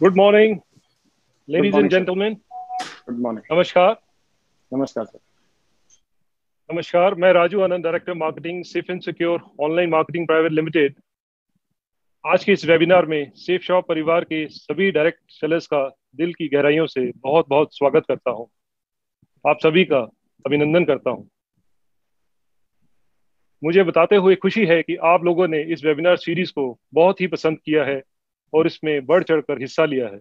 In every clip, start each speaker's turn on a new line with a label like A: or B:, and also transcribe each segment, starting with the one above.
A: Good morning
B: good
A: ladies and
B: morning sir.
A: Gentleman.
B: Good morning.
A: नमस्कार।
B: नमस्कार sir.
A: नमस्कार, मैं Raju Anand, director marketing safe and secure online marketing private limited. आज के इस वेबिनार में सेफ शॉप परिवार के सभी डायरेक्ट सेलर्स का दिल की गहराइयों से बहुत बहुत स्वागत करता हूं। आप सभी का अभिनंदन करता हूं। मुझे बताते हुए खुशी है कि आप लोगों ने इस वेबिनार सीरीज को बहुत ही पसंद किया है और इसमें बढ़ चढ़कर हिस्सा लिया है,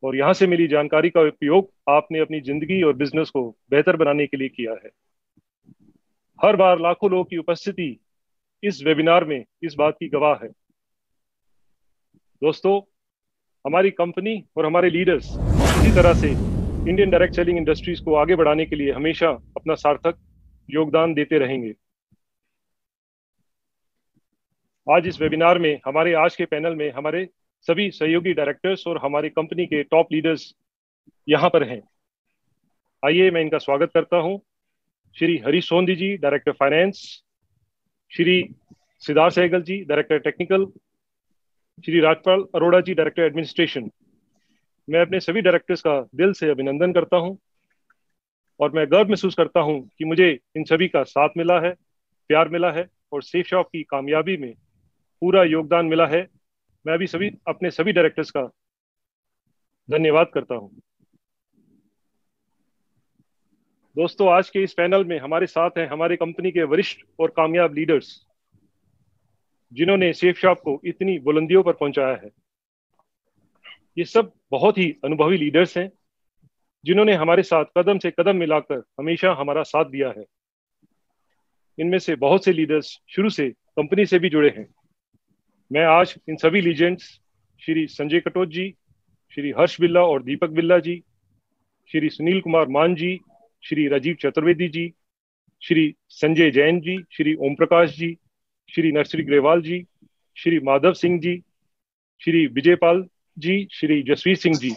A: और यहाँ से मिली जानकारी का उपयोग आपने अपनी जिंदगी और बिजनेस को बेहतर बनाने के लिए किया है। हर बार लाखों लोगों की उपस्थिति इस वेबिनार में इस बात की गवाह है। दोस्तों, हमारी कंपनी और हमारे लीडर्स इसी तरह से इंडियन डायरेक्ट सेलिंग इंडस्ट्रीज को आगे बढ़ाने के लिए हमेशा अपना सार्थक योगदान देते रहेंगे। आज इस वेबिनार में हमारे आज के पैनल में हमारे सभी सहयोगी डायरेक्टर्स और हमारी कंपनी के टॉप लीडर्स यहाँ पर हैं। आइए मैं इनका स्वागत करता हूँ। श्री हरीश सोंधी जी, डायरेक्टर फाइनेंस। श्री सिद्धार्थ सहगल जी, डायरेक्टर टेक्निकल। श्री राजपाल अरोड़ा जी, डायरेक्टर एडमिनिस्ट्रेशन। मैं अपने सभी डायरेक्टर्स का दिल से अभिनंदन करता हूं और मैं गर्व महसूस करता हूं कि मुझे इन सभी का साथ मिला है, प्यार मिला है और सेफ शॉप की कामयाबी में पूरा योगदान मिला है। मैं अभी सभी अपने सभी डायरेक्टर्स का धन्यवाद करता हूं। दोस्तों, आज के इस पैनल में हमारे साथ हैं हमारे कंपनी के वरिष्ठ और कामयाब लीडर्स, जिन्होंने सेफ शॉप को इतनी बुलंदियों पर पहुंचाया है। ये सब बहुत ही अनुभवी लीडर्स हैं, जिन्होंने हमारे साथ कदम से कदम मिलाकर हमेशा हमारा साथ दिया है। इनमें से बहुत से लीडर्स शुरू से कंपनी से भी जुड़े हैं। मैं आज इन सभी लीजेंड्स, श्री संजय कटोच जी, श्री हर्ष बिल्ला और दीपक बिल्ला जी, श्री सुनील कुमार मान जी, श्री राजीव चतुर्वेदी जी, श्री संजय जैन जी, श्री ओम प्रकाश जी, श्री नरसिंह ग्रेवाल जी, श्री माधव सिंह जी, श्री विजयपाल जी, श्री जसवीर सिंह जी,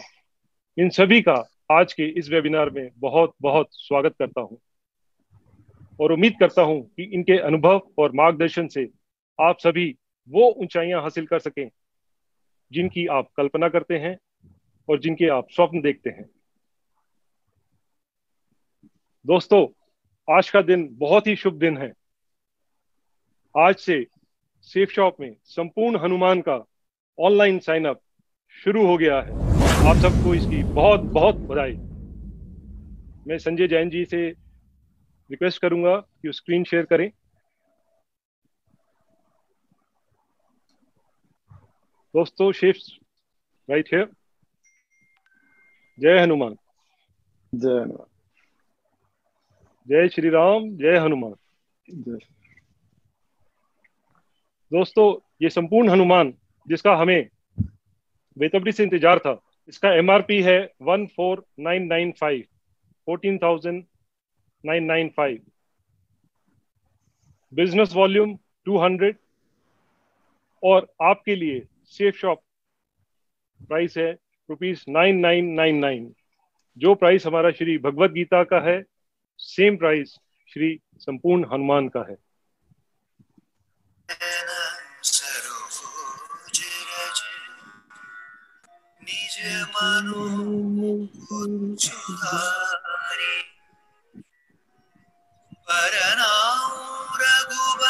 A: इन सभी का आज के इस वेबिनार में बहुत बहुत स्वागत करता हूं और उम्मीद करता हूं कि इनके अनुभव और मार्गदर्शन से आप सभी वो ऊंचाइयां हासिल कर सकें जिनकी आप कल्पना करते हैं और जिनके आप स्वप्न देखते हैं। दोस्तों, आज का दिन बहुत ही शुभ दिन है। आज से सेफ शॉप में संपूर्ण हनुमान का ऑनलाइन साइन अप शुरू हो गया है। आप सबको इसकी बहुत बहुत बधाई। मैं संजय जैन जी से रिक्वेस्ट करूंगा कि वो स्क्रीन शेयर करें। दोस्तों, शेफ्स राइट हियर। जय हनुमान।
B: जय हनुमान।
A: जय श्री राम, जय हनुमान।
B: जय।
A: दोस्तों, ये संपूर्ण हनुमान जिसका हमें बेतबरी से इंतजार था, इसका एमआरपी है 14995, 14,995। बिजनेस वॉल्यूम 200, और आपके लिए सेफ शॉप प्राइस है ₹9999। जो प्राइस हमारा श्री भगवत गीता का है, सेम प्राइस श्री संपूर्ण हनुमान का है।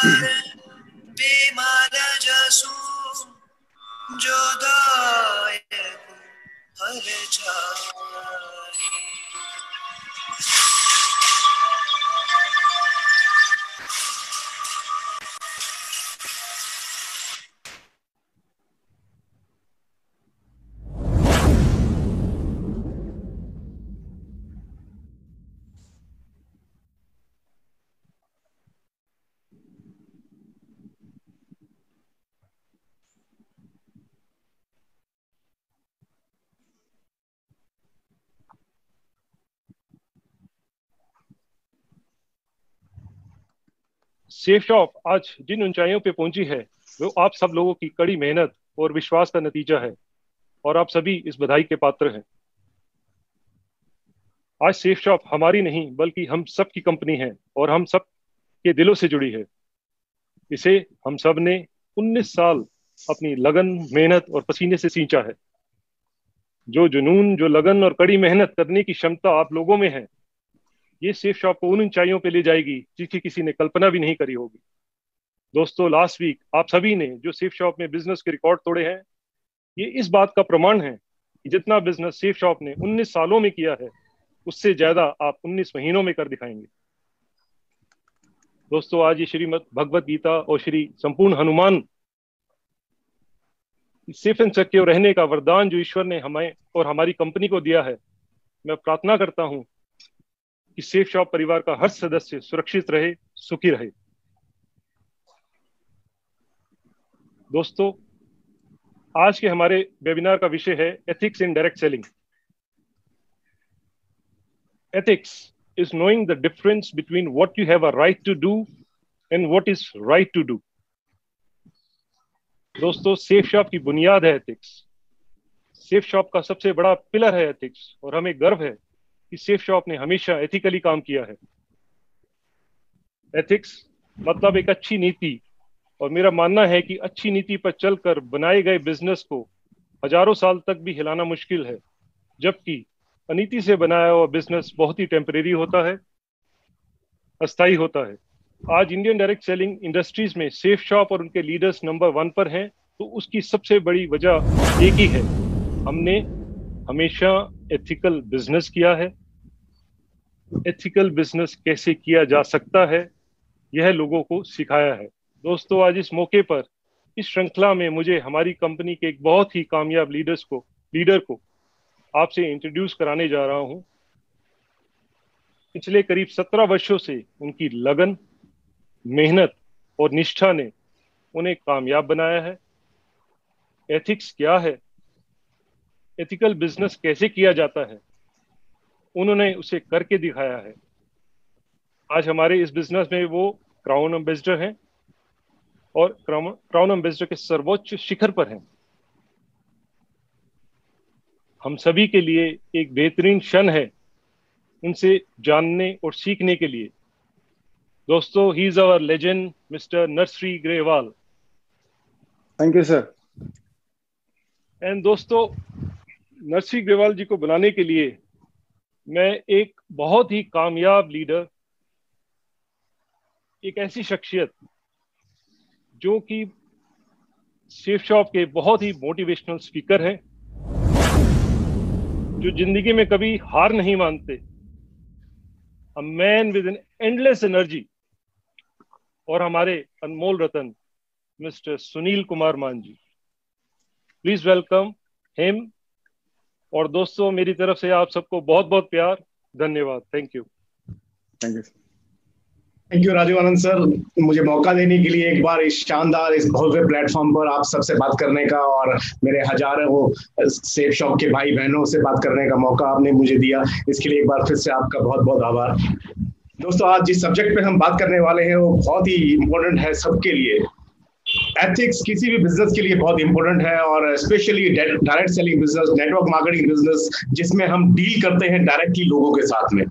B: हम्म।
C: जो दायक हर जाए।
A: सेफ शॉप आज जिन ऊंचाइयों पे पहुंची है, वो आप सब लोगों की कड़ी मेहनत और विश्वास का नतीजा है, और आप सभी इस बधाई के पात्र हैं। आज सेफ शॉप हमारी नहीं बल्कि हम सब की कंपनी है और हम सब के दिलों से जुड़ी है। इसे हम सब ने 19 साल अपनी लगन, मेहनत और पसीने से सींचा है। जो जुनून, जो लगन और कड़ी मेहनत करने की क्षमता आप लोगों में है, ये सेफ शॉप को उन ऊंचाइयों पे ले जाएगी जिसकी किसी ने कल्पना भी नहीं करी होगी। दोस्तों, लास्ट वीक आप सभी ने जो सेफ शॉप में बिजनेस के रिकॉर्ड तोड़े हैं, ये इस बात का प्रमाण है कि जितना बिजनेस सेफ शॉप ने 19 सालों में किया है, उससे ज्यादा आप 19 महीनों में कर दिखाएंगे। दोस्तों, आज ये श्रीमद् भगवत गीता और श्री संपूर्ण हनुमान सेफ एंड सिक्योर रहने का वरदान जो ईश्वर ने हमें और हमारी कंपनी को दिया है, मैं प्रार्थना करता हूं कि सेफ शॉप परिवार का हर सदस्य सुरक्षित रहे, सुखी रहे। दोस्तों, आज के हमारे वेबिनार का विषय है ethics in direct selling. Ethics is knowing the difference between what you have a right to do and what is right to do. दोस्तों, सेफ शॉप की बुनियाद है एथिक्स। सेफ शॉप का सबसे बड़ा पिलर है एथिक्स, और हमें गर्व है कि सेफ शॉप ने हमेशा एथिकली काम किया है। एथिक्स मतलब एक अच्छी नीति, और मेरा मानना है कि अच्छी नीति पर चलकर बनाए गए बिजनेस को हजारों साल तक भी हिलाना मुश्किल है, जबकि अनीति से बनाया हुआ बिजनेस बहुत ही टेम्परेरी होता है, अस्थायी होता है। आज इंडियन डायरेक्ट सेलिंग इंडस्ट्रीज में सेफ शॉप और उनके लीडर्स नंबर 1 पर हैं, तो उसकी सबसे बड़ी वजह एक ही है, हमने हमेशा एथिकल बिजनेस किया है। एथिकल बिजनेस कैसे किया जा सकता है, यह लोगों को सिखाया है। दोस्तों, आज इस मौके पर इस श्रृंखला में मुझे हमारी कंपनी के एक बहुत ही कामयाब लीडर को आपसे इंट्रोड्यूस कराने जा रहा हूं। पिछले करीब 17 वर्षों से उनकी लगन, मेहनत और निष्ठा ने उन्हें कामयाब बनाया है। एथिक्स क्या है, एथिकल बिजनेस कैसे किया जाता है, उन्होंने उसे करके दिखाया है। आज हमारे इस बिजनेस में वो क्राउन एम्बेसडर हैं और क्राउन एम्बेसडर के सर्वोच्च शिखर पर हैं। हम सभी के लिए एक बेहतरीन क्षण है उनसे जानने और सीखने के लिए। दोस्तों, he is our legend mister Narshri Grewal.
B: Thank you sir.
A: And दोस्तों, नरश्री ग्रेवाल जी को बुलाने के लिए मैं एक बहुत ही कामयाब लीडर, एक ऐसी शख्सियत जो कि सेफ शॉप के बहुत ही मोटिवेशनल स्पीकर हैं, जो जिंदगी में कभी हार नहीं मानते, a man with an endless energy, और हमारे अनमोल रतन मिस्टर सुनील कुमार मान जी। Please welcome him. और दोस्तों, मेरी तरफ से आप सबको बहुत बहुत प्यार, धन्यवाद। Thank you.
B: Thank you.
D: Thank you Rajiv Anand sir, मुझे मौका देने के लिए एक बार इस शानदार, इस भव्य प्लेटफॉर्म पर आप सबसे बात करने का और मेरे हजारों सेफ शॉप के भाई बहनों से बात करने का मौका आपने मुझे दिया, इसके लिए एक बार फिर से आपका बहुत बहुत आभार। दोस्तों, आज जिस सब्जेक्ट पे हम बात करने वाले हैं वो बहुत ही इम्पोर्टेंट है सबके लिए। एथिक्स किसी भी बिजनेस के लिए बहुत इंपॉर्टेंट है, और specially direct selling business, network marketing business, जिसमें हम डील करते हैं डायरेक्टली लोगों के साथ में।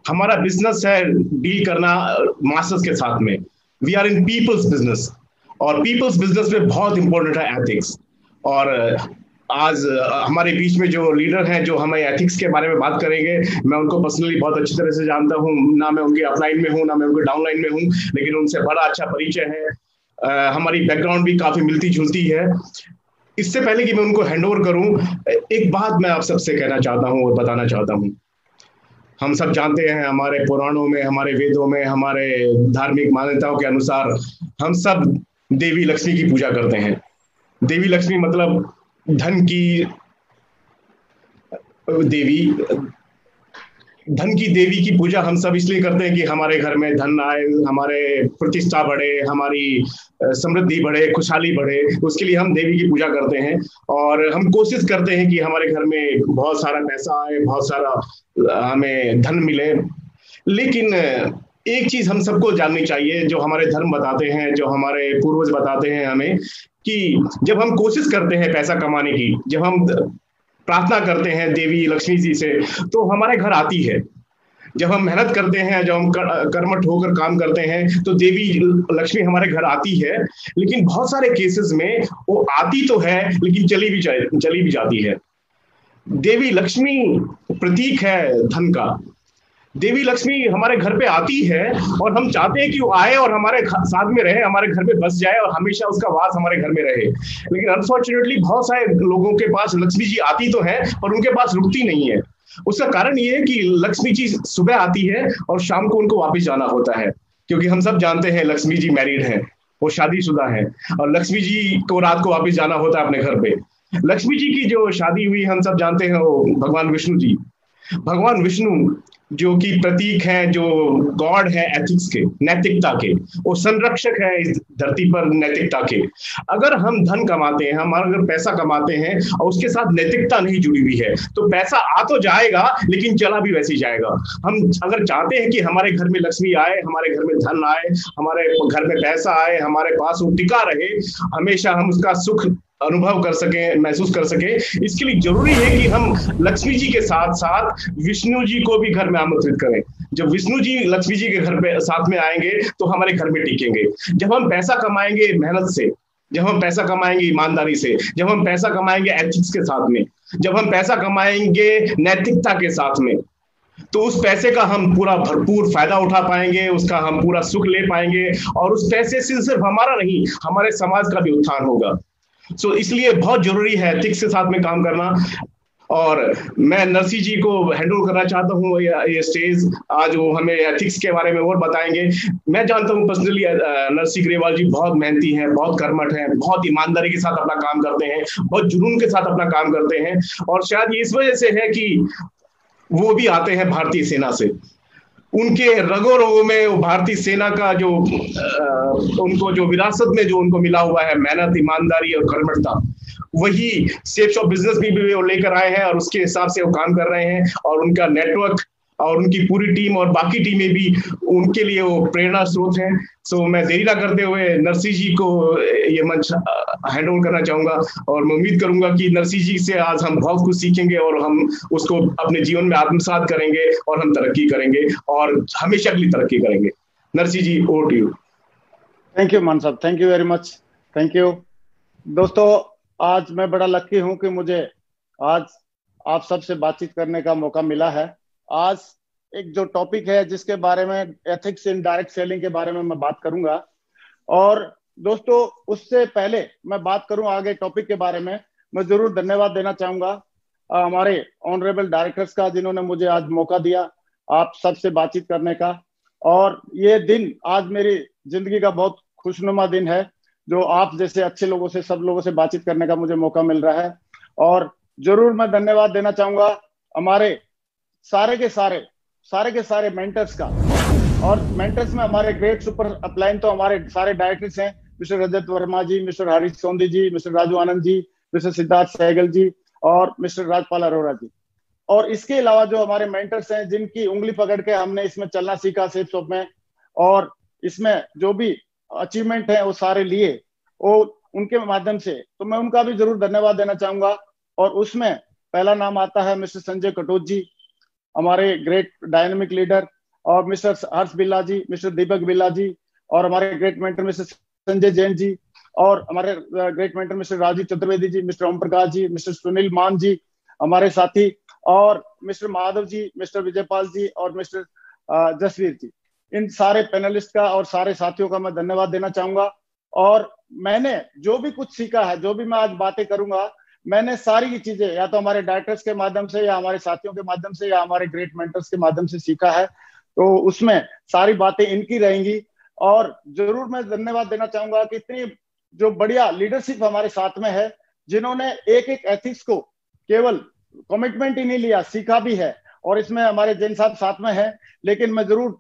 D: हमारा बिजनेस है डील करना मासेस के साथ में। We are in people's business, और पीपल्स बिजनेस में बहुत इंपॉर्टेंट है एथिक्स। और आज हमारे बीच में जो लीडर हैं जो हमें एथिक्स के बारे में बात करेंगे, मैं उनको पर्सनली बहुत अच्छी तरह से जानता हूं। ना मैं उनके अपलाइन में हूं, ना मैं उनके डाउनलाइन में हूं, लेकिन उनसे बड़ा अच्छा परिचय है। हमारी बैकग्राउंड भी काफी मिलती जुलती है। इससे पहले कि मैं उनको हैंड ओवर करूं, एक बात मैं आप सबसे कहना चाहता हूं और बताना चाहता हूं। हम सब जानते हैं, हमारे पुराणों में, हमारे वेदों में, हमारे धार्मिक मान्यताओं के अनुसार हम सब देवी लक्ष्मी की पूजा करते हैं। देवी लक्ष्मी मतलब धन की देवी की पूजा हम सब इसलिए करते हैं कि हमारे घर में धन आए, हमारे प्रतिष्ठा बढ़े, हमारी समृद्धि बढ़े, खुशहाली बढ़े, उसके लिए हम देवी की पूजा करते हैं। और हम कोशिश करते हैं कि हमारे घर में बहुत सारा पैसा आए, बहुत सारा हमें धन मिले। लेकिन एक चीज हम सबको जाननी चाहिए, जो हमारे धर्म बताते हैं, जो हमारे पूर्वज बताते हैं हमें, कि जब हम कोशिश करते हैं पैसा कमाने की, जब हम प्रार्थना करते हैं देवी लक्ष्मी जी से, तो हमारे घर आती है। जब हम मेहनत करते हैं, जब हम कर्मठ होकर काम करते हैं, तो देवी लक्ष्मी हमारे घर आती है। लेकिन बहुत सारे केसेस में वो आती तो है, लेकिन चली भी जाती है। देवी लक्ष्मी प्रतीक है धन का। देवी लक्ष्मी हमारे घर पे आती है और हम चाहते हैं कि वो आए और हमारे साथ में रहे, हमारे घर में बस जाए और हमेशा उसका वास हमारे घर में रहे। लेकिन अनफॉर्चुनेटली बहुत सारे लोगों के पास लक्ष्मी जी आती तो है पर उनके पास रुकती नहीं है। उसका कारण ये है कि लक्ष्मी जी सुबह आती है और शाम को उनको वापस जाना होता है, क्योंकि हम सब जानते हैं लक्ष्मी जी मैरिड है, वो शादीशुदा है, और लक्ष्मी जी को रात को वापस जाना होता है अपने घर पे। लक्ष्मी जी की जो शादी हुई हम सब जानते हैं वो भगवान विष्णु जी, भगवान विष्णु जो कि प्रतीक है, जो गॉड है एथिक्स के, नैतिकता के, वो संरक्षक है इस धरती पर नैतिकता के। अगर हम धन कमाते हैं, हम अगर पैसा कमाते हैं और उसके साथ नैतिकता नहीं जुड़ी हुई है तो पैसा आ तो जाएगा लेकिन चला भी वैसे ही जाएगा। हम अगर चाहते हैं कि हमारे घर में लक्ष्मी आए, हमारे घर में धन आए, हमारे घर में पैसा आए, हमारे पास वो टिका रहे, हमेशा हम उसका सुख अनुभव कर सके, महसूस कर सके, इसके लिए जरूरी है कि हम लक्ष्मी जी के साथ साथ विष्णु जी को भी घर में आमंत्रित करें। जब विष्णु जी लक्ष्मी जी के घर पे साथ में आएंगे तो हमारे घर में टिकेंगे। जब हम पैसा कमाएंगे मेहनत से, जब हम पैसा कमाएंगे ईमानदारी से, जब हम पैसा कमाएंगे एथिक्स के साथ में, जब हम पैसा कमाएंगे नैतिकता के साथ में, तो उस पैसे का हम पूरा भरपूर फायदा उठा पाएंगे, उसका हम पूरा सुख ले पाएंगे, और उस पैसे से सिर्फ हमारा नहीं, हमारे समाज का भी उत्थान होगा। इसलिए बहुत जरूरी है एथिक्स के साथ में काम करना। और मैं नरसी जी को हैंडल करना चाहता हूँ ये स्टेज, आज वो हमें एथिक्स के बारे में और बताएंगे। मैं जानता हूँ पर्सनली नरसी ग्रेवाल जी बहुत मेहनती हैं, बहुत कर्मठ हैं, बहुत ईमानदारी के साथ अपना काम करते हैं, बहुत जुनून के साथ अपना काम करते हैं, और शायद ये इस वजह से है कि वो भी आते हैं भारतीय सेना से। उनके रगों रगों में वो भारतीय सेना का जो उनको जो विरासत में जो उनको मिला हुआ है मेहनत, ईमानदारी और कर्मठता, वही सेफ शॉप बिजनेस भी वो लेकर आए हैं और उसके हिसाब से वो काम कर रहे हैं। और उनका नेटवर्क और उनकी पूरी टीम और बाकी टीमें भी उनके लिए वो प्रेरणा स्रोत हैं। सो मैं देरी ना करते हुए नरसी जी को ये मंच हैंड ओवर करना चाहूंगा, और मैं उम्मीद करूंगा कि नरसी जी से आज हम बहुत कुछ सीखेंगे और हम उसको अपने जीवन में आत्मसात करेंगे और हम तरक्की करेंगे और हमेशा के लिए तरक्की करेंगे। Narsi ji, over to you.
B: Thank you Maan sahab, thank you very much, thank you. दोस्तों, आज मैं बड़ा लकी हूं कि मुझे आज आप सबसे बातचीत करने का मौका मिला है। आज एक जो टॉपिक है जिसके बारे में एथिक्स इन डायरेक्ट सेलिंग के बारे में मैं बात करूंगा। और दोस्तों, उससे पहले मैं बात करूं आगे टॉपिक के बारे में, मैं जरूर धन्यवाद देना चाहूंगा हमारे ऑनरेबल डायरेक्टर्स का, जिन्होंने मुझे आज मौका दिया आप सबसे बातचीत करने का। और ये दिन आज मेरी जिंदगी का बहुत खुशनुमा दिन है, जो आप जैसे अच्छे लोगों से, सब लोगों से बातचीत करने का मुझे मौका मिल रहा है। और जरूर मैं धन्यवाद देना चाहूंगा हमारे सारे के सारे मेंटर्स का। और मेंटर्स में हमारे ग्रेट सुपर अपलाइन तो हमारे सारे डायरेक्टर्स हैं, मिस्टर रजत वर्मा जी, मिस्टर हरीश सोंदी जी, मिस्टर राजू आनंद जी, मिस्टर सिद्धार्थ सहगल जी और मिस्टर राजपाल अरोड़ा जी। और इसके अलावा जो हमारे मेंटर्स हैं, जिनकी उंगली पकड़ के हमने इसमें चलना सीखा सेफ शॉप में, और इसमें जो भी अचीवमेंट है वो सारे लिए वो उनके माध्यम से, तो मैं उनका भी जरूर धन्यवाद देना चाहूंगा। और उसमें पहला नाम आता है मिस्टर संजय कटोच जी, हमारे ग्रेट डायनेमिक लीडर, और मिस्टर हर्ष बिल्ला जी, मिस्टर दीपक बिल्ला जी, और हमारे great mentor mister Sanjay Jain ji, और हमारे great mentor mister Rajiv Chaturvedi ji, mister Om Prakash ji, mister Sunil Maan ji हमारे साथी, और मिस्टर माधव जी, मिस्टर विजयपाल जी और मिस्टर जसवीर जी। इन सारे पैनलिस्ट का और सारे साथियों का मैं धन्यवाद देना चाहूंगा। और मैंने जो भी कुछ सीखा है, जो भी मैं आज बातें करूंगा, मैंने सारी की चीजें या तो हमारे डायरेक्टर्स के माध्यम से, या हमारे साथियों के माध्यम से, या हमारे ग्रेट मेंटर्स के माध्यम से सीखा है। तो उसमें सारी बातें इनकी रहेंगी। और जरूर मैं धन्यवाद देना चाहूंगा कि इतनी जो बढ़िया लीडरशिप हमारे साथ में है, जिन्होंने एक एक एथिक्स को केवल कमिटमेंट ही नहीं लिया, सीखा भी है। और इसमें हमारे जैन साहब साथ में है, लेकिन मैं जरूर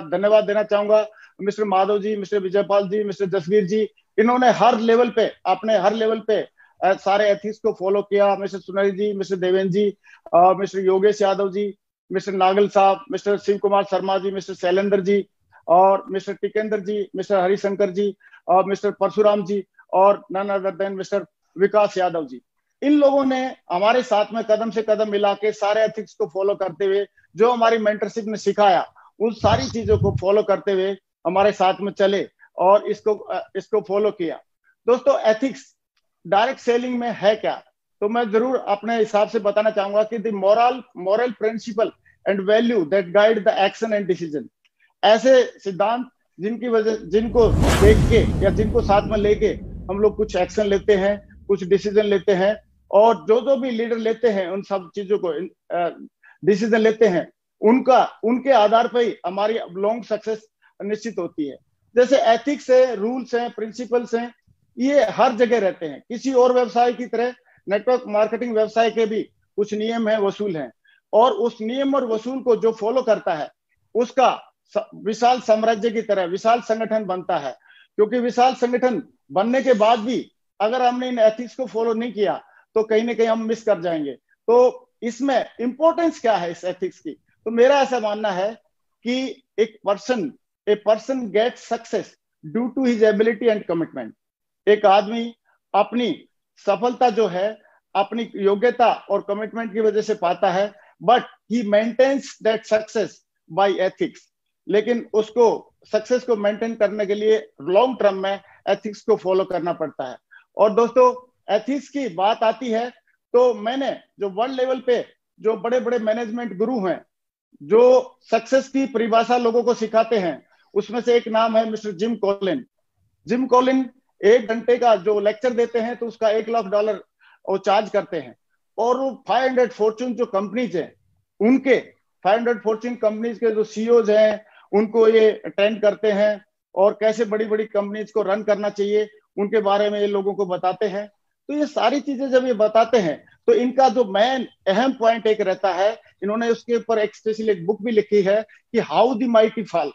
B: धन्यवाद देना चाहूंगा मिस्टर माधव जी, मिस्टर विजयपाल जी, मिस्टर जसवीर जी। इन्होंने हर लेवल पे, अपने हर लेवल पे सारे एथिक्स को फॉलो किया। मिस्टर सुनील जी, मिस्टर देवेंद्र जी, मिस्टर योगेश यादव जी, मिस्टर नागल साहब, मिस्टर शिव कुमार शर्मा जी, मिस्टर शैलेंद्र जी, और मिस्टर टिकेंद्र जी, मिस्टर हरिशंकर जी, और मिस्टर परशुराम जी, और नन अदर देन मिस्टर विकास यादव जी। इन लोगों ने हमारे साथ में कदम से कदम मिला के सारे एथिक्स को फॉलो करते हुए, जो हमारी मेंटरशिप ने सिखाया, उन सारी चीजों को फॉलो करते हुए हमारे साथ में चले और इसको फॉलो किया। दोस्तों, एथिक्स डायरेक्ट सेलिंग में है क्या? तो मैं जरूर अपने हिसाब से बताना चाहूंगा कि the moral principle and value that guide the action and decision, ऐसे सिद्धांत जिनको देख के या जिनको साथ में लेके हम लोग कुछ एक्शन लेते हैं, कुछ डिसीजन लेते हैं, और जो भी लीडर लेते हैं उन सब चीजों को डिसीजन लेते हैं, उनके आधार पर ही हमारी लॉन्ग सक्सेस निश्चित होती है। जैसे एथिक्स है, रूल्स हैं, प्रिंसिपल्स हैं, ये हर जगह रहते हैं। किसी और व्यवसाय की तरह नेटवर्क मार्केटिंग व्यवसाय के भी कुछ नियम है, वसूल हैं, और उस नियम और वसूल को जो फॉलो करता है उसका विशाल साम्राज्य की तरह विशाल संगठन बनता है। क्योंकि विशाल संगठन बनने के बाद भी अगर हमने इन एथिक्स को फॉलो नहीं किया तो कहीं ना कहीं हम मिस कर जाएंगे। तो इसमें इंपॉर्टेंस क्या है इस एथिक्स की? तो मेरा ऐसा मानना है कि a person get success due to his ability and commitment. एक आदमी अपनी सफलता जो है अपनी योग्यता और कमिटमेंट की वजह से पाता है, but he maintains that success by ethics. लेकिन उसको सक्सेस को मेंटेन करने के लिए लॉन्ग टर्म में एथिक्स को फॉलो करना पड़ता है। और दोस्तों, एथिक्स की बात आती है तो मैंने जो वर्ल्ड लेवल पे जो बड़े बड़े मैनेजमेंट गुरु हैं जो सक्सेस की परिभाषा लोगों को सिखाते हैं, उसमें से एक नाम है mister gym Colin. Gym Colin 1 घंटे का जो लेक्चर देते हैं तो उसका $1 लाख वो चार्ज करते हैं। और वो 500 फॉर्चून जो कंपनीज हैं, उनके 500 फॉर्चून कंपनीज के जो सीईओज हैं उनको ये अटेंड करते हैं, और कैसे बड़ी बड़ी कंपनीज को रन करना चाहिए उनके बारे में ये लोगों को बताते हैं। तो ये सारी चीजें जब ये बताते हैं तो इनका जो मेन अहम पॉइंट एक रहता है, इन्होंने उसके ऊपर एक स्पेशल एक बुक भी लिखी है कि हाउ द माइटी फॉल।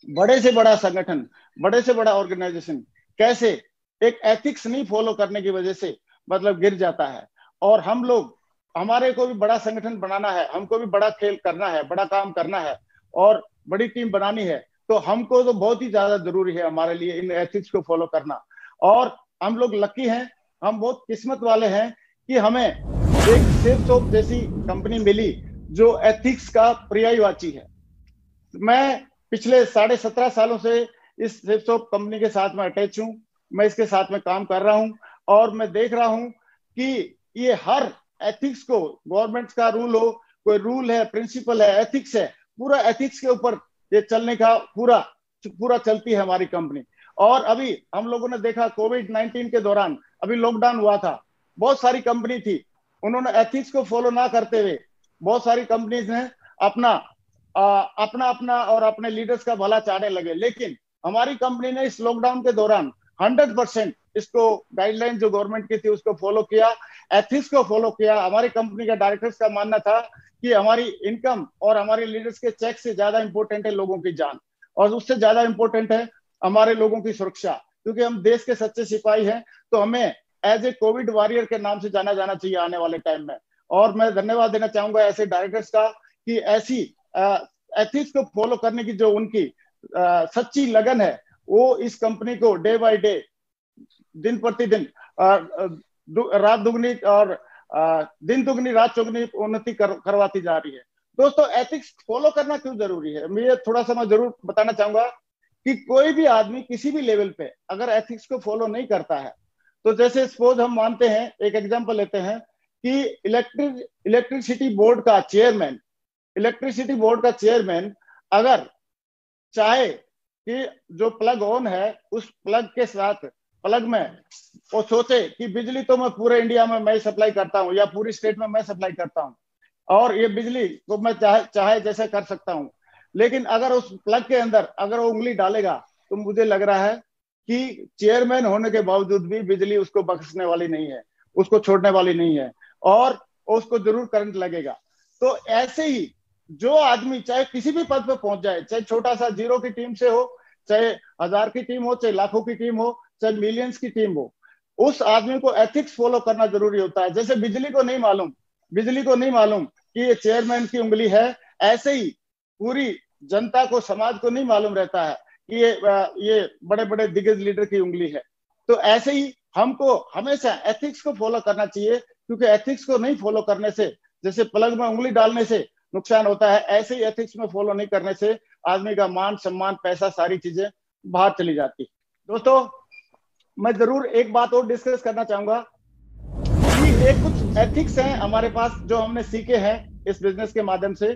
B: बड़े से बड़ा संगठन, बड़े से बड़ा ऑर्गेनाइजेशन कैसे एक एथिक्स नहीं फॉलो करने की वजह से मतलब गिर जाता है। और हम लोग, हमारे को भी बड़ा संगठन बनाना है, हमको भी बड़ा खेल करना है, बड़ा काम करना है और बड़ी टीम बनानी है, तो हमको तो बहुत ही ज्यादा जरूरी है हमारे लिए इन एथिक्स को फॉलो करना। और हम लोग लकी हैं, हम बहुत किस्मत वाले हैं कि हमें एक सेफसॉफ्ट जैसी कंपनी मिली जो एथिक्स का पर्यायवाची है। मैं पिछले 17.5 सालों से इस सेफसॉफ्ट कंपनी के साथ में अटैच हूं, मैं इसके साथ में काम कर रहा हूं, और मैं देख रहा हूं कि ये हर एथिक्स को, गवर्नमेंट का रूल हो, कोई रूल है, प्रिंसिपल है, एथिक्स है, पूरा एथिक्स के ऊपर ये चलने का पूरा चलती है हमारी कंपनी। और अभी हम लोगों ने देखा कोविड-19 के दौरान, अभी लॉकडाउन हुआ था, बहुत सारी कंपनी थी, उन्होंने एथिक्स को फॉलो ना करते हुए बहुत सारी कंपनीज ने अपना और अपने लीडर्स का भला चाहने लगे। लेकिन हमारी कंपनी ने इस लॉकडाउन के दौरान 100% इसको गाइडलाइन जो गवर्नमेंट की थी उसको फॉलो किया, एथिक्स को फॉलो किया। हमारी कंपनी के डायरेक्टर्स का मानना था कि हमारी इनकम और हमारे लीडर्स के चेक से ज्यादा इंपॉर्टेंट है लोगों की जान, और उससे ज्यादा इंपॉर्टेंट है हमारे लोगों की सुरक्षा। क्योंकि हम देश के सच्चे सिपाही हैं, तो हमें एज ए कोविड वॉरियर के नाम से जाना जाना चाहिए आने वाले टाइम में। और मैं धन्यवाद देना चाहूंगा ऐसे डायरेक्टर्स का कि ऐसी एथिक्स को फॉलो करने की जो उनकी सच्ची लगन है, वो इस कंपनी को डे बाय डे, दिन प्रतिदिन रात दुगनी और दिन दुगनी रात चौगुनी उन्नति करवाती जा रही है। दोस्तों, एथिक्स फॉलो करना क्यों जरूरी है, मैं थोड़ा सा मैं जरूर बताना चाहूंगा कि कोई भी आदमी किसी भी लेवल पे अगर एथिक्स को फॉलो नहीं करता है, तो जैसे सपोज हम मानते हैं, एक एग्जांपल लेते हैं कि इलेक्ट्रिसिटी बोर्ड का चेयरमैन अगर चाहे कि जो प्लग ऑन है उस प्लग के साथ प्लग में वो सोचे कि बिजली तो मैं पूरे इंडिया में मैं सप्लाई करता हूं या पूरी स्टेट में मैं सप्लाई करता हूं और ये बिजली को मैं चाहे जैसे कर सकता हूं, लेकिन अगर उस प्लग के अंदर अगर वो उंगली डालेगा तो मुझे लग रहा है कि चेयरमैन होने के बावजूद भी बिजली उसको बख्शने वाली नहीं है, उसको छोड़ने वाली नहीं है और उसको जरूर करंट लगेगा। तो ऐसे ही जो आदमी चाहे किसी भी पद पे पहुंच जाए, चाहे छोटा सा 0 की टीम से हो, चाहे 1000 की टीम हो, चाहे लाखों की टीम हो, चाहे मिलियंस की टीम हो, उस आदमी को एथिक्स फॉलो करना जरूरी होता है। जैसे बिजली को नहीं मालूम कि ये चेयरमैन की उंगली है, ऐसे ही पूरी जनता को, समाज को नहीं मालूम रहता है कि ये बड़े बड़े दिग्गज लीडर की उंगली है। तो ऐसे ही हमको हमेशा एथिक्स को फॉलो करना चाहिए, क्योंकि एथिक्स को नहीं फॉलो करने से, जैसे प्लग में उंगली डालने से नुकसान होता है, ऐसे ही एथिक्स में फॉलो नहीं करने से आदमी का मान सम्मान, पैसा, सारी चीजें बाहर चली जाती। दोस्तों, मैं जरूर एक बात और डिस्कस करना चाहूंगा कि ये कुछ एथिक्स हैं हमारे पास जो हमने सीखे हैं इस बिजनेस के माध्यम से,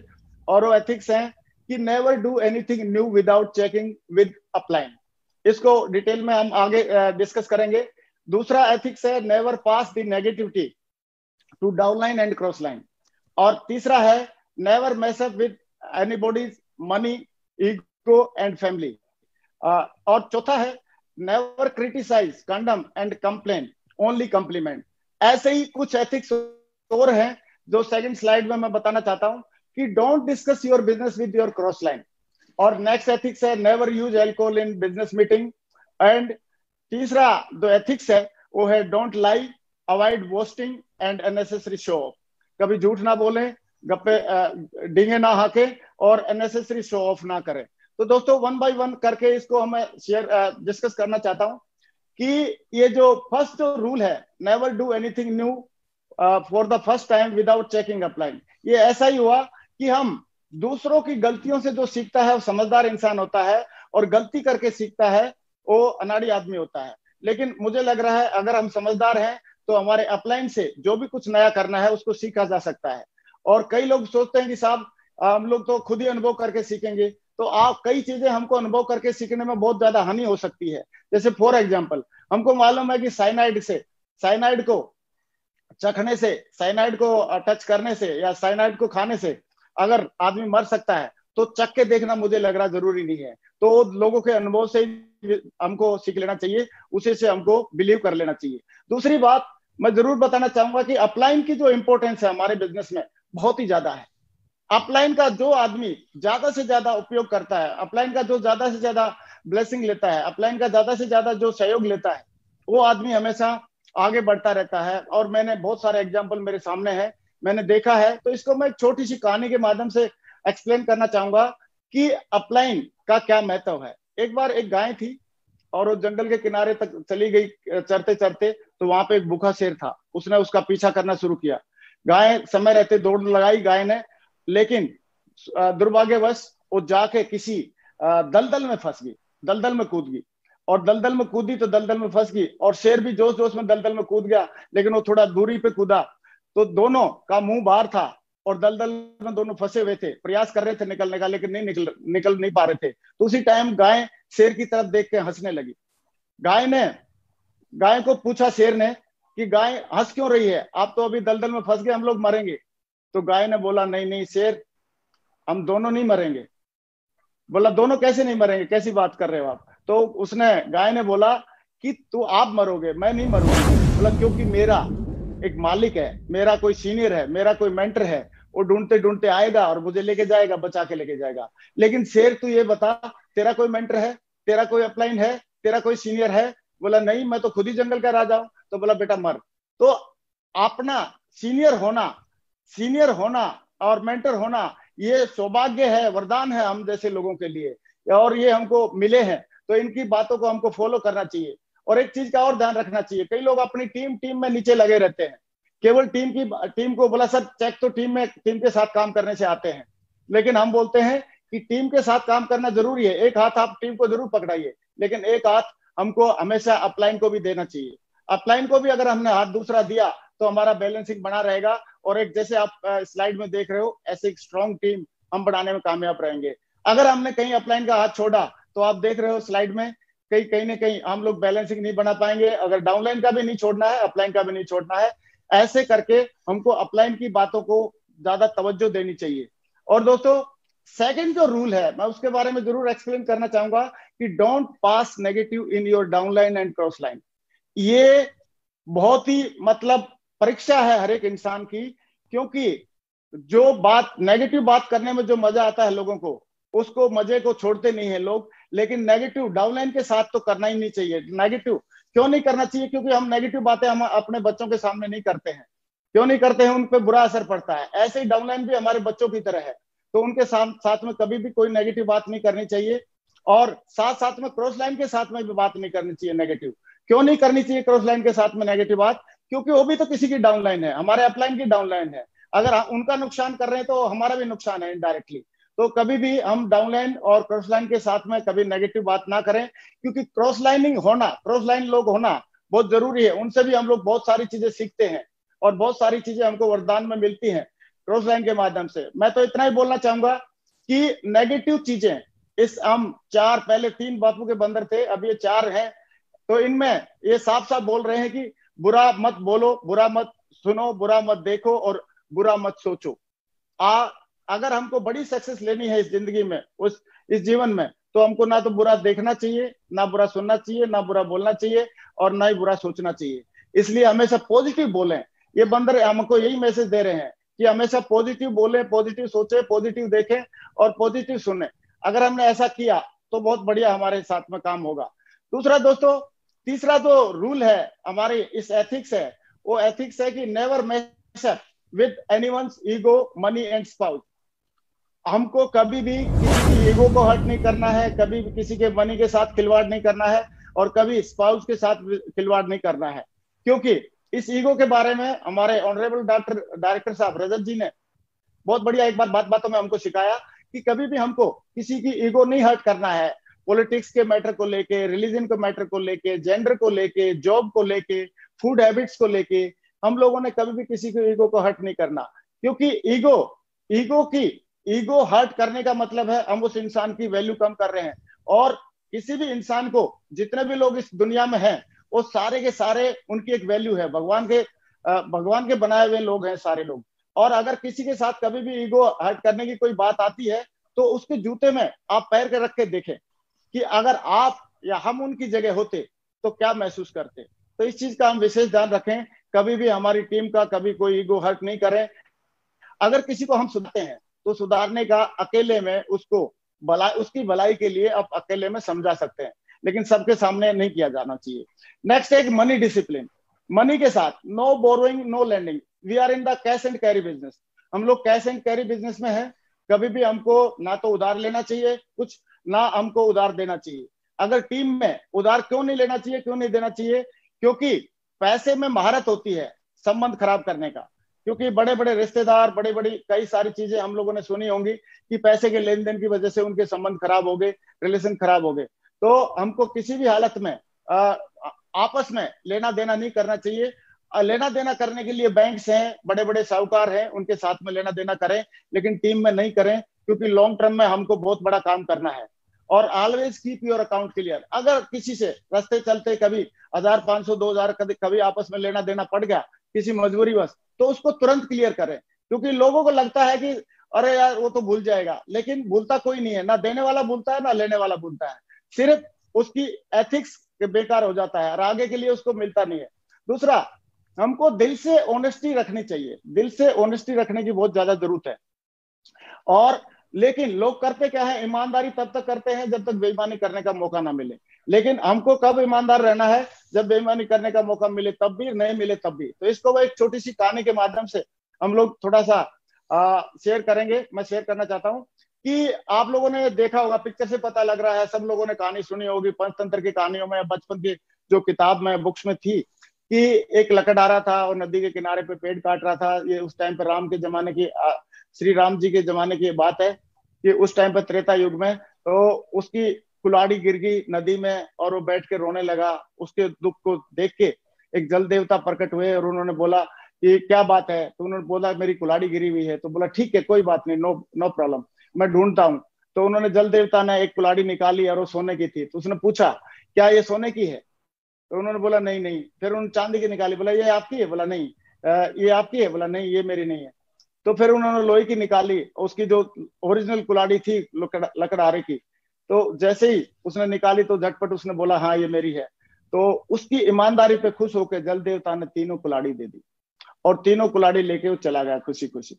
B: और वो एथिक्स हैं कि never do anything new without checking with upline. इसको डिटेल में हम आगे डिस्कस करेंगे। दूसरा एथिक्स है never pass the negativity to downline and cross line. और तीसरा है never mess up with anybody's money, ego and family. और चौथा है never criticise, condemn and complain, only compliment. ऐसे ही कुछ एथिक्स और हैं जो सेकंड स्लाइड में मैं बताना चाहता हूं कि don't discuss your business with your cross line. और नेक्स्ट एथिक्स है never use alcohol in business meeting. And तीसरा जो एथिक्स है वो है don't lie, avoid boasting and unnecessary show off. कभी झूठ ना बोले, गप्पे डींगे ना हाके और अननेसेसरी शो ऑफ ना करें। तो दोस्तों वन बाय वन करके इसको हम शेयर डिस्कस करना चाहता हूं कि ये जो फर्स्ट जो रूल है never do anything new for the first time without checking upline, ये ऐसा ही हुआ कि हम दूसरों की गलतियों से जो सीखता है वो समझदार इंसान होता है, और गलती करके सीखता है वो अनाड़ी आदमी होता है। लेकिन मुझे लग रहा है अगर हम समझदार हैं तो हमारे अपलाइन से जो भी कुछ नया करना है उसको सीखा जा सकता है। और कई लोग सोचते हैं कि साहब हम लोग तो खुद ही अनुभव करके सीखेंगे, तो आप कई चीजें हमको अनुभव करके सीखने में बहुत ज्यादा हानि हो सकती है। जैसे फॉर एग्जाम्पल हमको मालूम है कि साइनाइड को चखने से, साइनाइड को टच करने से या साइनाइड को खाने से अगर आदमी मर सकता है, तो चख के देखना मुझे लग रहा जरूरी नहीं है। तो लोगों के अनुभव से हमको सीख लेना चाहिए, उसी से हमको बिलीव कर लेना चाहिए। दूसरी बात मैं जरूर बताना चाहूंगा कि अपलाइन की जो इंपॉर्टेंस है हमारे बिजनेस में बहुत ही ज्यादा है। अपलाइन का जो आदमी ज्यादा से ज्यादा उपयोग करता है, अपलाइन का जो ज्यादा से ज्यादा ब्लेसिंग लेता है, अपलाइन का ज्यादा से ज्यादा जो सहयोग लेता है, वो आदमी हमेशा आगे बढ़ता रहता है। और मैंने बहुत सारे एग्जाम्पल मेरे सामने है, मैंने देखा है। तो इसको मैं एक छोटी सी कहानी के माध्यम से एक्सप्लेन करना चाहूंगा कि अपलाइन का क्या महत्व है। एक बार एक गाय थी और वो जंगल के किनारे तक चली गई चरते चरते, तो वहां पे एक भूखा शेर था। उसने उसका पीछा करना शुरू किया। गाय समय रहते दौड़ लगाई गाय ने, लेकिन दुर्भाग्यवश वो जाके किसी दलदल में फंस गई, दलदल में कूद गई। और दलदल में कूदी तो दलदल में फंस गई, और शेर भी जोश जोश में दलदल में कूद गया, लेकिन वो थोड़ा दूरी पे कूदा तो दोनों का मुंह बाहर था और दलदल में दोनों फंसे हुए थे, प्रयास कर रहे थे निकलने का, लेकिन नहीं निकल नहीं पा रहे थे। तो उसी टाइम गाय शेर की तरफ देख के हंसने लगी। गाय को पूछा शेर ने कि गाय हंस क्यों रही है, आप तो अभी दलदल में फंस गए, हम लोग मरेंगे। तो गाय ने बोला नहीं नहीं शेर, हम दोनों नहीं मरेंगे। बोला दोनों कैसे नहीं मरेंगे, कैसी बात कर रहे हो आप। तो गाय ने बोला कि तू आप मरोगे, मैं नहीं मरूंगा। बोला क्योंकि मेरा एक मालिक है, मेरा कोई सीनियर है, मेरा कोई मेंटर है, वो ढूंढते ढूंढते आएगा और मुझे लेके जाएगा, बचा के लेके जाएगा। लेकिन शेर तू ये बता, तेरा कोई मेंटर है, तेरा कोई अपलाइन है, तेरा कोई सीनियर है। बोला नहीं, मैं तो खुद ही जंगल का राजा हूं। तो बोला बेटा मर। तो अपना सीनियर होना और मेंटर होना ये सौभाग्य है, वरदान है हम जैसे लोगों के लिए, और ये हमको मिले हैं। तो इनकी बातों को हमको फॉलो करना चाहिए। और एक चीज का और ध्यान रखना चाहिए, कई लोग अपनी टीम में नीचे लगे रहते हैं, केवल टीम को बोला सर चेक तो टीम के साथ काम करने से आते हैं। लेकिन हम बोलते हैं कि टीम के साथ काम करना जरूरी है, एक हाथ आप टीम को जरूर पकड़ाइए, लेकिन एक हाथ हमको हमेशा अपलाइन को भी देना चाहिए। अपलाइन को भी अगर हमने हाथ दूसरा दिया तो हमारा बैलेंसिंग बना रहेगा, और एक जैसे आप स्लाइड में देख रहे हो ऐसे एक स्ट्रॉन्ग टीम हम बनाने में कामयाब रहेंगे। अगर हमने कहीं अपलाइन का हाथ छोड़ा तो आप देख रहे हो स्लाइड में कहीं ना कहीं हम लोग बैलेंसिंग नहीं बना पाएंगे। अगर डाउनलाइन का भी नहीं छोड़ना है, अपलाइन का भी नहीं छोड़ना है। ऐसे करके हमको अपलाइन की बातों को ज्यादा तवज्जो देनी चाहिए। और दोस्तों सेकंड जो रूल है मैं उसके बारे में जरूर एक्सप्लेन करना चाहूंगा कि don't pass negative in your downline and cross line. ये बहुत ही मतलब परीक्षा है हर एक इंसान की, क्योंकि जो बात नेगेटिव बात करने में जो मजा आता है लोगों को, उसको मजे को छोड़ते नहीं है लोग। लेकिन नेगेटिव डाउनलाइन के साथ तो करना ही नहीं चाहिए। नेगेटिव क्यों नहीं करना चाहिए? क्योंकि हम नेगेटिव बातें हम अपने बच्चों के सामने नहीं करते हैं। क्यों नहीं करते हैं? उन पे बुरा असर पड़ता है। ऐसे ही डाउनलाइन भी हमारे बच्चों की तरह है, तो उनके साथ में कभी भी कोई नेगेटिव बात नहीं करनी चाहिए। और साथ में क्रॉस लाइन के साथ में भी बात नहीं करनी चाहिए नेगेटिव। क्यों नहीं करनी चाहिए क्रॉस लाइन के साथ में नेगेटिव बात? क्योंकि वो भी तो किसी की डाउनलाइन है, हमारे अपलाइन की डाउनलाइन है। अगर उनका नुकसान कर रहे हैं तो हमारा भी नुकसान है इनडायरेक्टली। तो कभी भी हम डाउनलाइन और क्रॉस लाइन के साथ में कभी नेगेटिव बात ना करें, क्योंकि क्रॉस लाइन लोग होना बहुत जरूरी है। उनसे भी हम लोग बहुत सारी चीजें सीखते हैं। और बहुत सारी चीजें हमको वरदान में मिलती हैं क्रॉस लाइन के माध्यम से। मैं तो इतना ही बोलना चाहूंगा कि नेगेटिव चीजें, इस हम चार, पहले 3 बापू के बंदर थे, अब ये 4 हैं, तो इनमें ये साफ साफ बोल रहे हैं कि बुरा मत बोलो, बुरा मत सुनो, बुरा मत देखो और बुरा मत सोचो। अगर हमको बड़ी सक्सेस लेनी है इस जिंदगी में, इस जीवन में, तो हमको ना तो बुरा देखना चाहिए, ना बुरा सुनना चाहिए, ना बुरा बोलना चाहिए और ना ही बुरा सोचना चाहिए। इसलिए हमेशा पॉजिटिव बोलें। ये बंदर हमको यही मैसेज दे रहे हैं कि हमेशा पॉजिटिव बोले, पॉजिटिव सोचे, पॉजिटिव देखें और पॉजिटिव सुने। अगर हमने ऐसा किया तो बहुत बढ़िया हमारे साथ में काम होगा। दूसरा दोस्तों, तीसरा जो रूल है हमारे इस एथिक्स है, वो एथिक्स है कि never mess up with anyone's ego, money and spouse. हमको कभी भी किसी की ईगो को हर्ट नहीं करना है, कभी भी किसी के मनी के साथ खिलवाड़ नहीं करना है और कभी स्पाउस के साथ खिलवाड़ नहीं करना है। क्योंकि इस ईगो के बारे में हमारे ऑनरेबल डायरेक्टर साहब रजत जी ने बहुत बढ़िया एक बार बातों में हमको सिखाया कि कभी भी हमको किसी की ईगो नहीं हर्ट करना है। पॉलिटिक्स के मैटर को लेके, रिलीजन के मैटर को लेके, जेंडर को लेके, जॉब को लेके, फूड हैबिट्स को लेके, हम लोगों ने कभी भी किसी की ईगो को हर्ट नहीं करना। क्योंकि ईगो हर्ट करने का मतलब है हम उस इंसान की वैल्यू कम कर रहे हैं। और किसी भी इंसान को, जितने भी लोग इस दुनिया में हैं, वो सारे के सारे उनकी एक वैल्यू है। भगवान के बनाए हुए लोग हैं सारे लोग। और अगर किसी के साथ कभी भी ईगो हर्ट करने की कोई बात आती है तो उसके जूते में आप पैर के रख के देखें कि अगर आप या हम उनकी जगह होते तो क्या महसूस करते। तो इस चीज का हम विशेष ध्यान रखें, कभी भी हमारी टीम का कभी कोई ईगो हर्ट नहीं करें। अगर किसी को हम सुधारते हैं तो सुधारने का अकेले में उसकी भलाई के लिए आप अकेले में समझा सकते हैं, लेकिन सबके सामने नहीं किया जाना चाहिए। नेक्स्ट एक मनी डिसिप्लिन। मनी के साथ no borrowing, no lending. We are in the cash and carry business. हम लोग कैश एंड कैरी बिजनेस में हैं। कभी भी हमको ना तो उधार लेना चाहिए कुछ, ना हमको उधार देना चाहिए। अगर टीम में उधार क्यों नहीं लेना चाहिए, क्यों नहीं देना चाहिए? क्योंकि पैसे में महारत होती है संबंध खराब करने का। क्योंकि बड़े बड़े रिश्तेदार, बड़ी बड़ी कई सारी चीजें हम लोगों ने सुनी होंगी कि पैसे के लेन देन की वजह से उनके संबंध खराब हो गए, रिलेशन खराब हो गए। तो हमको किसी भी हालत में आपस में लेना देना नहीं करना चाहिए। लेना देना करने के लिए बैंक्स हैं, बड़े बड़े साहूकार हैं, उनके साथ में लेना देना करें, लेकिन टीम में नहीं करें। क्योंकि लॉन्ग टर्म में हमको बहुत बड़ा काम करना है। और always keep your account clear. अगर किसी से रास्ते चलते कभी 1000, 500, 2000 कभी आपस में लेना देना पड़ गया किसी मजबूरी बस, तो उसको तुरंत क्लियर करें। क्योंकि लोगों को लगता है कि अरे यार वो तो भूल जाएगा, लेकिन भूलता कोई नहीं है। ना देने वाला भूलता है, ना लेने वाला भूलता है। सिर्फ उसकी एथिक्स बेकार हो जाता है और आगे के लिए उसको मिलता नहीं है। दूसरा, हमको दिल से ऑनेस्टी रखनी चाहिए। दिल से ऑनेस्टी रखने की बहुत ज्यादा जरूरत है। और लेकिन लोग करते क्या है, ईमानदारी तब तक करते हैं जब तक बेईमानी करने का मौका ना मिले। लेकिन हमको कब ईमानदार रहना है? जब बेईमानी करने का मौका मिले तब भी, नहीं मिले तब भी। तो इसको वो एक छोटी सी कहानी के माध्यम से हम लोग थोड़ा सा शेयर करेंगे। मैं शेयर करना चाहता हूँ कि आप लोगों ने देखा होगा, पिक्चर से पता लग रहा है, सब लोगों ने कहानी सुनी होगी पंचतंत्र की कहानियों में, बचपन की जो किताब में, बुक्स में थी कि एक लकड़हारा था और नदी के किनारे पे पेड़ काट रहा था। ये उस टाइम पे राम के जमाने की, श्री राम जी के जमाने की बात है कि उस टाइम पे त्रेता युग में, तो उसकी कुल्हाड़ी गिर गई नदी में और वो बैठ के रोने लगा। उसके दुख को देख के एक जल देवता प्रकट हुए और उन्होंने बोला कि क्या बात है? तो उन्होंने बोला मेरी कुल्हाड़ी गिरी हुई है। तो बोला ठीक है, कोई बात नहीं, नो प्रॉब्लम, मैं ढूंढता हूँ। तो उन्होंने, जल देवता ने एक कुल्हाड़ी निकाली और वो सोने की थी। तो उसने पूछा क्या ये सोने की है? तो उन्होंने बोला नहीं नहीं। फिर उन्होंने चांदी की निकाली, बोला ये आपकी है? बोला नहीं। ये आपकी है? बोला नहीं, ये मेरी नहीं है। तो फिर उन्होंने लोहे की निकाली, उसकी जो ओरिजिनल कुल्हाड़ी थी लकड़हारे की, तो जैसे ही उसने निकाली तो झटपट उसने बोला हाँ ये मेरी है। तो उसकी ईमानदारी पे खुश होकर जल देवता ने तीनों कुल्हाड़ी दे दी और तीनों कुल्हाड़ी लेके वो चला गया खुशी खुशी।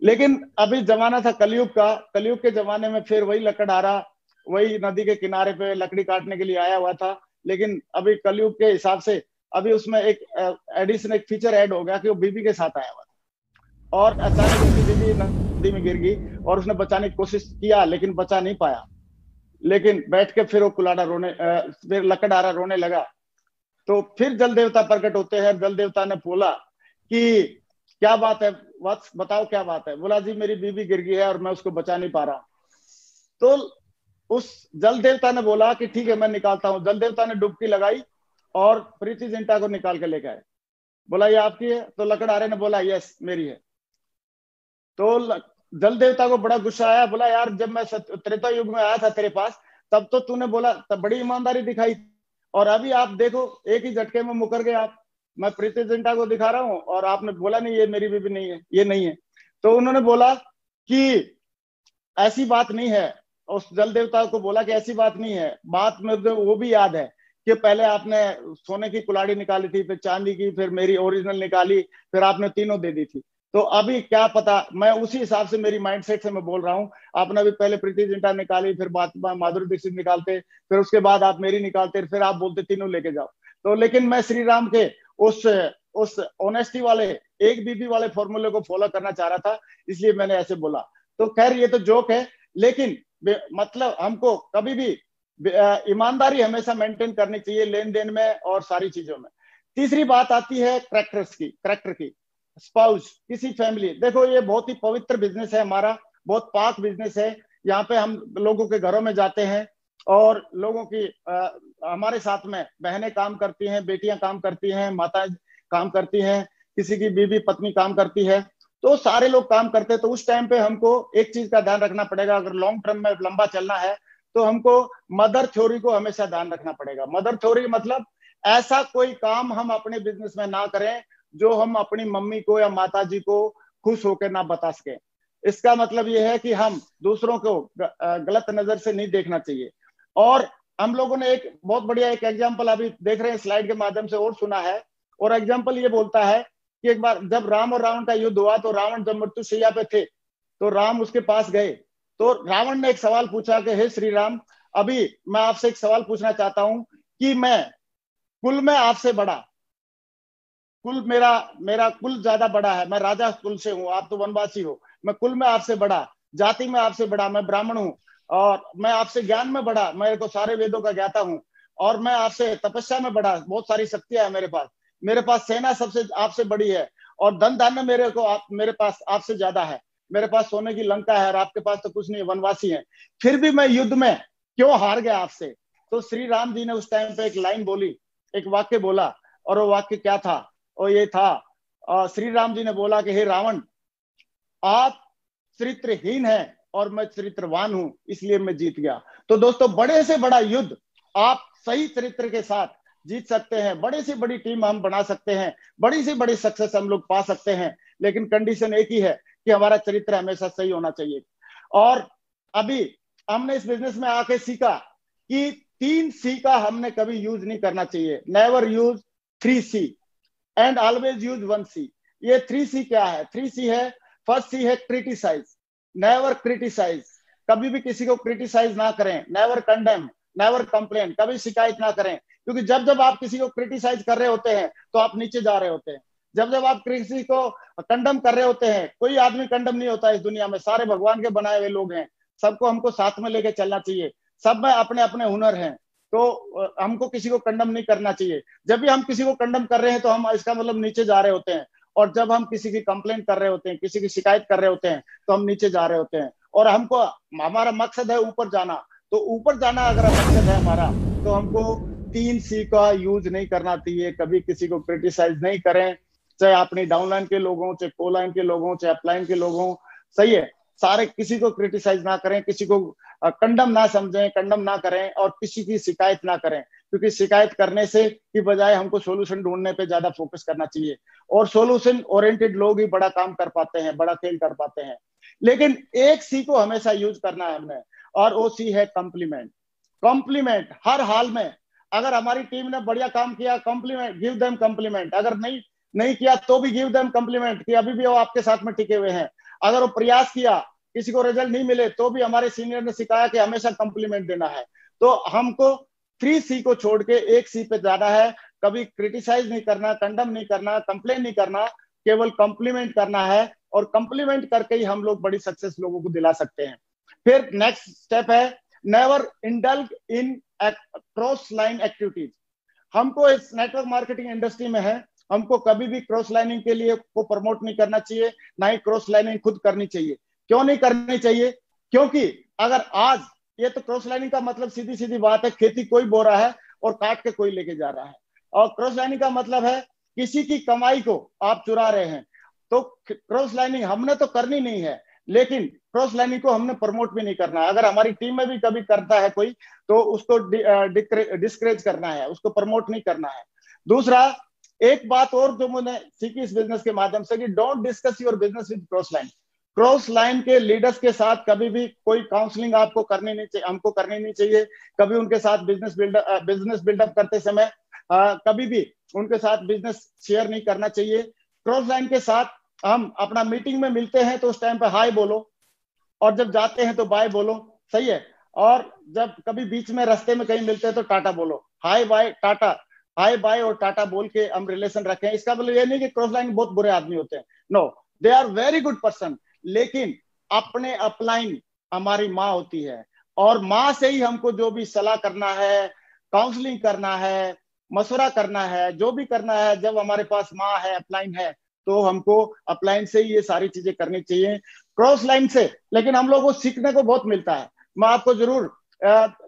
B: लेकिन अभी जमाना था कलयुग का। कलयुग के जमाने में फिर वही लकड़हारा वही नदी के किनारे पे लकड़ी काटने के लिए आया हुआ था। लेकिन अभी कलयुग के हिसाब से अभी उसमें एक एडिशन, एक फीचर ऐड हो गया कि वो बीबी के साथ आया हुआ था और अचानक उसकी बीबी नदी में गिर गई और उसने बचाने की कोशिश किया लेकिन बचा नहीं पाया। लेकिन बैठ के फिर वो फिर लकड़हारा रोने लगा। तो फिर जल देवता प्रकट होते हैं। जल देवता ने बोला कि क्या बात है, बताओ क्या बात है? बोला जी मेरी बीबी गिर गई है और मैं उसको बचा नहीं पा रहा। तो उस जल देवता ने बोला कि ठीक है मैं निकालता हूं। जल देवता ने डुबकी लगाई और प्रीति जिंटा को निकाल के लेके आए। बोला ये आपकी है? तो लकड़हारे ने बोला यस मेरी है। तो जल देवता को बड़ा गुस्सा आया, बोला यार जब मैं त्रेता युग में आया था तेरे पास तब तो तूने बोला, तब बड़ी ईमानदारी दिखाई, और अभी आप देखो एक ही झटके में मुकर गए आप। मैं प्रीति जिंटा को दिखा रहा हूँ और आपने बोला नहीं ये मेरी बीवी नहीं है, ये नहीं है। तो उन्होंने बोला कि ऐसी बात नहीं है, उस जल देवता को बोला कि ऐसी बात नहीं है। बात में वो भी याद है कि पहले आपने सोने की कुल्हाड़ी निकाली थी, फिर चांदी की, फिर मेरी ओरिजिनल निकाली, फिर आपने तीनों दे दी थी। तो अभी क्या पता, मैं उसी हिसाब से मेरी माइंडसेट से मैं बोल रहा हूँ। आपने अभी पहले प्रीति जिंटा निकाली, फिर बात माधुरी दीक्षित निकालते, फिर उसके बाद आप मेरी निकालते, फिर आप बोलते तीनों लेके जाओ। तो लेकिन मैं श्री राम के उस ऑनेस्टी वाले एक बीबी वाले फॉर्मूले को फॉलो करना चाह रहा था, इसलिए मैंने ऐसे बोला। तो खैर ये तो जोक है, लेकिन मतलब हमको कभी भी ईमानदारी हमेशा मेंटेन करनी चाहिए लेन देन में और सारी चीजों में। तीसरी बात आती है करेक्टर की। स्पाउस, किसी फैमिली, देखो ये बहुत ही पवित्र बिजनेस है हमारा, बहुत पाक बिजनेस है। यहाँ पे हम लोगों के घरों में जाते हैं और लोगों की हमारे साथ में बहनें काम करती हैं, बेटियां काम करती हैं, माताएं काम करती हैं, किसी की बीवी पत्नी काम करती है, तो सारे लोग काम करते हैं। तो उस टाइम पे हमको एक चीज का ध्यान रखना पड़ेगा, अगर लॉन्ग टर्म में लंबा चलना है तो हमको मदर थ्योरी को हमेशा ध्यान रखना पड़ेगा। मदर थ्योरी मतलब ऐसा कोई काम हम अपने बिजनेस में ना करें जो हम अपनी मम्मी को या माता जी को खुश होकर ना बता सके। इसका मतलब यह है कि हम दूसरों को गलत नजर से नहीं देखना चाहिए। और हम लोगों ने एक बहुत बढ़िया एक एग्जाम्पल अभी देख रहे हैं स्लाइड के माध्यम से और सुना है, और एग्जाम्पल ये बोलता है कि एक बार जब राम और रावण का युद्ध हुआ तो रावण जब मृत्युशैया पे थे तो राम उसके पास गए, तो रावण ने एक सवाल पूछा कि हे श्री राम, अभी मैं आपसे एक सवाल पूछना चाहता हूं कि मैं कुल में आपसे बड़ा, कुल मेरा कुल ज्यादा बड़ा है, मैं राजा कुल से हूं, आप तो वनवासी हो, मैं कुल में आपसे बड़ा, जाति में आपसे बड़ा, मैं ब्राह्मण हूं, और मैं आपसे ज्ञान में बड़ा, मैं तो सारे वेदों का ज्ञाता हूं, और मैं आपसे तपस्या में बड़ा, बहुत सारी शक्तियां है मेरे पास सेना सबसे आपसे बड़ी है, और धन धान्य मेरे पास आपसे ज्यादा है, मेरे पास सोने की लंका है और आपके पास तो कुछ नहीं है, वनवासी है, फिर भी मैं युद्ध में क्यों हार गया आपसे। तो श्री राम जी ने उस टाइम पे एक लाइन बोली, एक वाक्य बोला, और वो वाक्य क्या था, और ये था, श्री राम जी ने बोला कि हे रावण, आप चरित्रहीन हैं और मैं चरित्रवान हूं, इसलिए मैं जीत गया। तो दोस्तों बड़े से बड़ा युद्ध आप सही चरित्र के साथ जीत सकते हैं, बड़ी से बड़ी टीम हम बना सकते हैं, बड़ी से बड़ी सक्सेस हम लोग पा सकते हैं, लेकिन कंडीशन एक ही है कि हमारा चरित्र हमेशा सही होना चाहिए। और अभी हमने इस बिजनेस में आके सीखा कि 3C का हमने कभी यूज नहीं करना चाहिए। Never use 3C and always use 1C। ये 3C क्या है? 3C है, फर्स्ट C है क्रिटिसाइज, नेवर क्रिटिसाइज, कभी भी किसी को क्रिटिसाइज ना करें, नेवर कंडेम, नेवर कंप्लेन, कभी शिकायत ना करें, क्योंकि जब जब आप किसी को क्रिटिसाइज कर रहे होते हैं तो आप नीचे जा रहे होते हैं। जब जब आप किसी को कंडम कर रहे होते हैं, कोई आदमी कंडम नहीं होता इस दुनिया में, सारे भगवान के बनाए हुए लोग हैं, सबको हमको साथ में लेके चलना चाहिए, सब में अपने अपने हुनर हैं, तो हमको किसी को कंडम नहीं करना चाहिए। जब भी हम किसी को कंडम कर रहे हैं तो हम इसका मतलब नीचे जा रहे होते हैं, और जब हम किसी की कंप्लेंट कर रहे होते हैं, किसी की शिकायत कर रहे होते हैं, तो हम नीचे जा रहे होते हैं। और हमको हमारा मकसद है ऊपर जाना, तो ऊपर जाना अगर मकसद है हमारा, तो हमको 3C का यूज नहीं करना चाहिए। कभी किसी को क्रिटिसाइज नहीं करें, चाहे अपनी डाउनलाइन के लोग हों, चाहे कोलाइन के लोग हों, चाहे अपलाइन के लोग हों, सही है, सारे किसी को क्रिटिसाइज ना करें, किसी को कंडम ना समझें, कंडम ना करें, और किसी की शिकायत ना करें, क्योंकि शिकायत करने से की बजाय हमको सोल्यूशन ढूंढने पे ज्यादा फोकस करना चाहिए, और सोल्यूशन ओरिएंटेड लोग ही बड़ा काम कर पाते हैं, बड़ा खेल कर पाते हैं। लेकिन एक C को हमेशा यूज करना है हमने, और वो C है कॉम्प्लीमेंट। कॉम्प्लीमेंट हर हाल में, अगर हमारी टीम ने बढ़िया काम किया, कॉम्प्लीमेंट, गिव देम कॉम्प्लीमेंट, अगर नहीं किया तो भी गिव देम कॉम्प्लीमेंट कि अभी भी वो आपके साथ में टिके हुए हैं। अगर वो प्रयास किया, किसी को रिजल्ट नहीं मिले, तो भी हमारे सीनियर ने सिखाया कि हमेशा कॉम्प्लीमेंट देना है। तो हमको 3C को छोड़ के एक C पे जाना है, कभी क्रिटिसाइज नहीं करना, कंडम नहीं करना, कंप्लेन नहीं करना, केवल कॉम्प्लीमेंट करना है, और कॉम्प्लीमेंट करके ही हम लोग बड़ी सक्सेस लोगों को दिला सकते हैं। फिर नेक्स्ट स्टेप है never indulge in cross line activities. हमको इस नेटवर्क मार्केटिंग इंडस्ट्री में है, हमको कभी भी क्रॉस लाइनिंग के लिए को प्रमोट नहीं करना चाहिए, ना ही क्रॉस लाइनिंग खुद करनी चाहिए। क्यों नहीं करनी चाहिए? क्योंकि अगर आज ये तो क्रॉस लाइनिंग का मतलब सीधी सीधी बात है, खेती कोई बो रहा है और काट के कोई लेके जा रहा है, और क्रॉस लाइनिंग का मतलब है किसी की कमाई को आप चुरा रहे हैं। तो क्रॉस लाइनिंग हमने तो करनी नहीं है, लेकिन क्रॉस लाइनिंग को हमने प्रमोट भी नहीं करना है। अगर हमारी टीम में भी कभी करता है कोई, तो उसको डिस्करेज करना है, उसको प्रमोट नहीं करना है। दूसरा, एक बात और जो मैंने सीखी इस बिजनेस के माध्यम से, कि don't discuss your business with cross line. Cross line के लीडर्स के साथ कभी भी कोई काउंसलिंग आपको करनी नहीं चाहिए, हमको करनी नहीं चाहिए। कभी उनके साथ बिजनेस बिल्डअप करते समय कभी भी उनके साथ बिजनेस शेयर नहीं करना चाहिए। क्रॉस लाइन के साथ हम अपना मीटिंग में मिलते हैं तो उस टाइम पे हाय बोलो, और जब जाते हैं तो बाय बोलो, सही है। और जब कभी बीच में रास्ते में कहीं मिलते हैं तो टाटा बोलो, hi bye tata, hi bye और टाटा बोल के हम रिलेशन रखें। इसका मतलब ये नहीं कि क्रॉस लाइन बहुत बुरे आदमी होते हैं, no, they are very good person. लेकिन अपने अपलाइन हमारी माँ होती है, और माँ से ही हमको जो भी सलाह करना है, काउंसलिंग करना है, मशवरा करना है, जो भी करना है, जब हमारे पास माँ है, अपलाइन है, तो हमको अपलाइन से ही ये सारी चीजें करनी चाहिए, क्रॉस लाइन से। लेकिन हम लोगों को सीखने को बहुत मिलता है। मैं आपको जरूर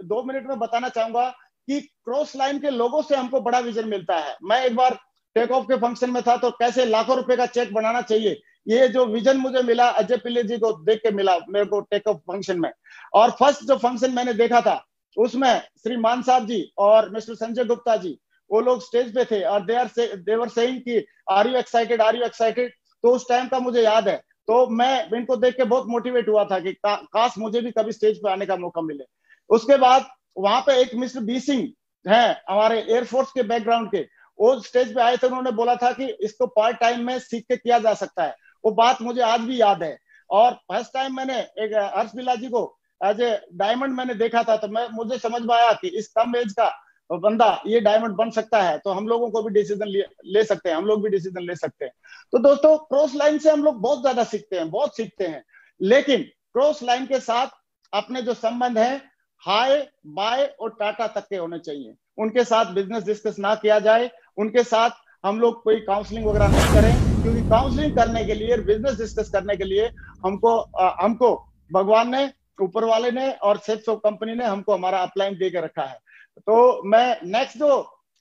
B: 2 मिनट में बताना चाहूंगा कि क्रॉस लाइन के लोगों से हमको बड़ा विजन मिलता है। मैं एक बार टेक ऑफ के फंक्शन में था, तो कैसे लाखों रुपए का चेक बनाना चाहिए, ये जो विजन मुझे मिला अजय पिल्ले जी को देख के मिला मेरे को टेक ऑफ फंक्शन में। और फर्स्ट जो फंक्शन मैंने देखा था, उसमें श्री मान साहब जी और मिस्टर संजय गुप्ता जी, वो लोग स्टेज पे थे, और देवर सेइंग कि are you excited, are you excited. तो उस टाइम का मुझे याद है, तो मैं इनको देख के बहुत मोटिवेट हुआ था कि काश मुझे भी कभी स्टेज पे आने का मौका मिले। उसके बाद वहां पे एक मिस्टर बी सिंह है, हमारे एयरफोर्स के बैकग्राउंड के, वो स्टेज पे आए थे। उन्होंने बोला था कि इसको पार्ट टाइम में सीख के किया जा सकता है। वो बात मुझे आज भी याद है। और फर्स्ट टाइम मैंने एक हर्ष बिल्ला जी को एज ए डायमंड मैंने देखा था, तो मुझे समझ में आया कि इस कम एज का बंदा ये डायमंड बन सकता है, तो हम लोगों को भी डिसीजन ले सकते हैं, हम लोग भी डिसीजन ले सकते हैं। तो दोस्तों, क्रॉस लाइन से हम लोग बहुत ज्यादा सीखते हैं, बहुत सीखते हैं। लेकिन क्रॉस लाइन के साथ अपने जो संबंध है, हाय बाय और टाटा तक के होने चाहिए। उनके साथ बिजनेस डिस्कस ना किया जाए, उनके साथ हम लोग कोई काउंसलिंग वगैरह नहीं करें, क्योंकि काउंसलिंग करने के लिए, बिजनेस डिस्कस करने के लिए हमको भगवान ने, ऊपर वाले ने और सेफ्स ऑफ कंपनी ने हमको हमारा अपलाइन दे के रखा है। तो मैं नेक्स्ट जो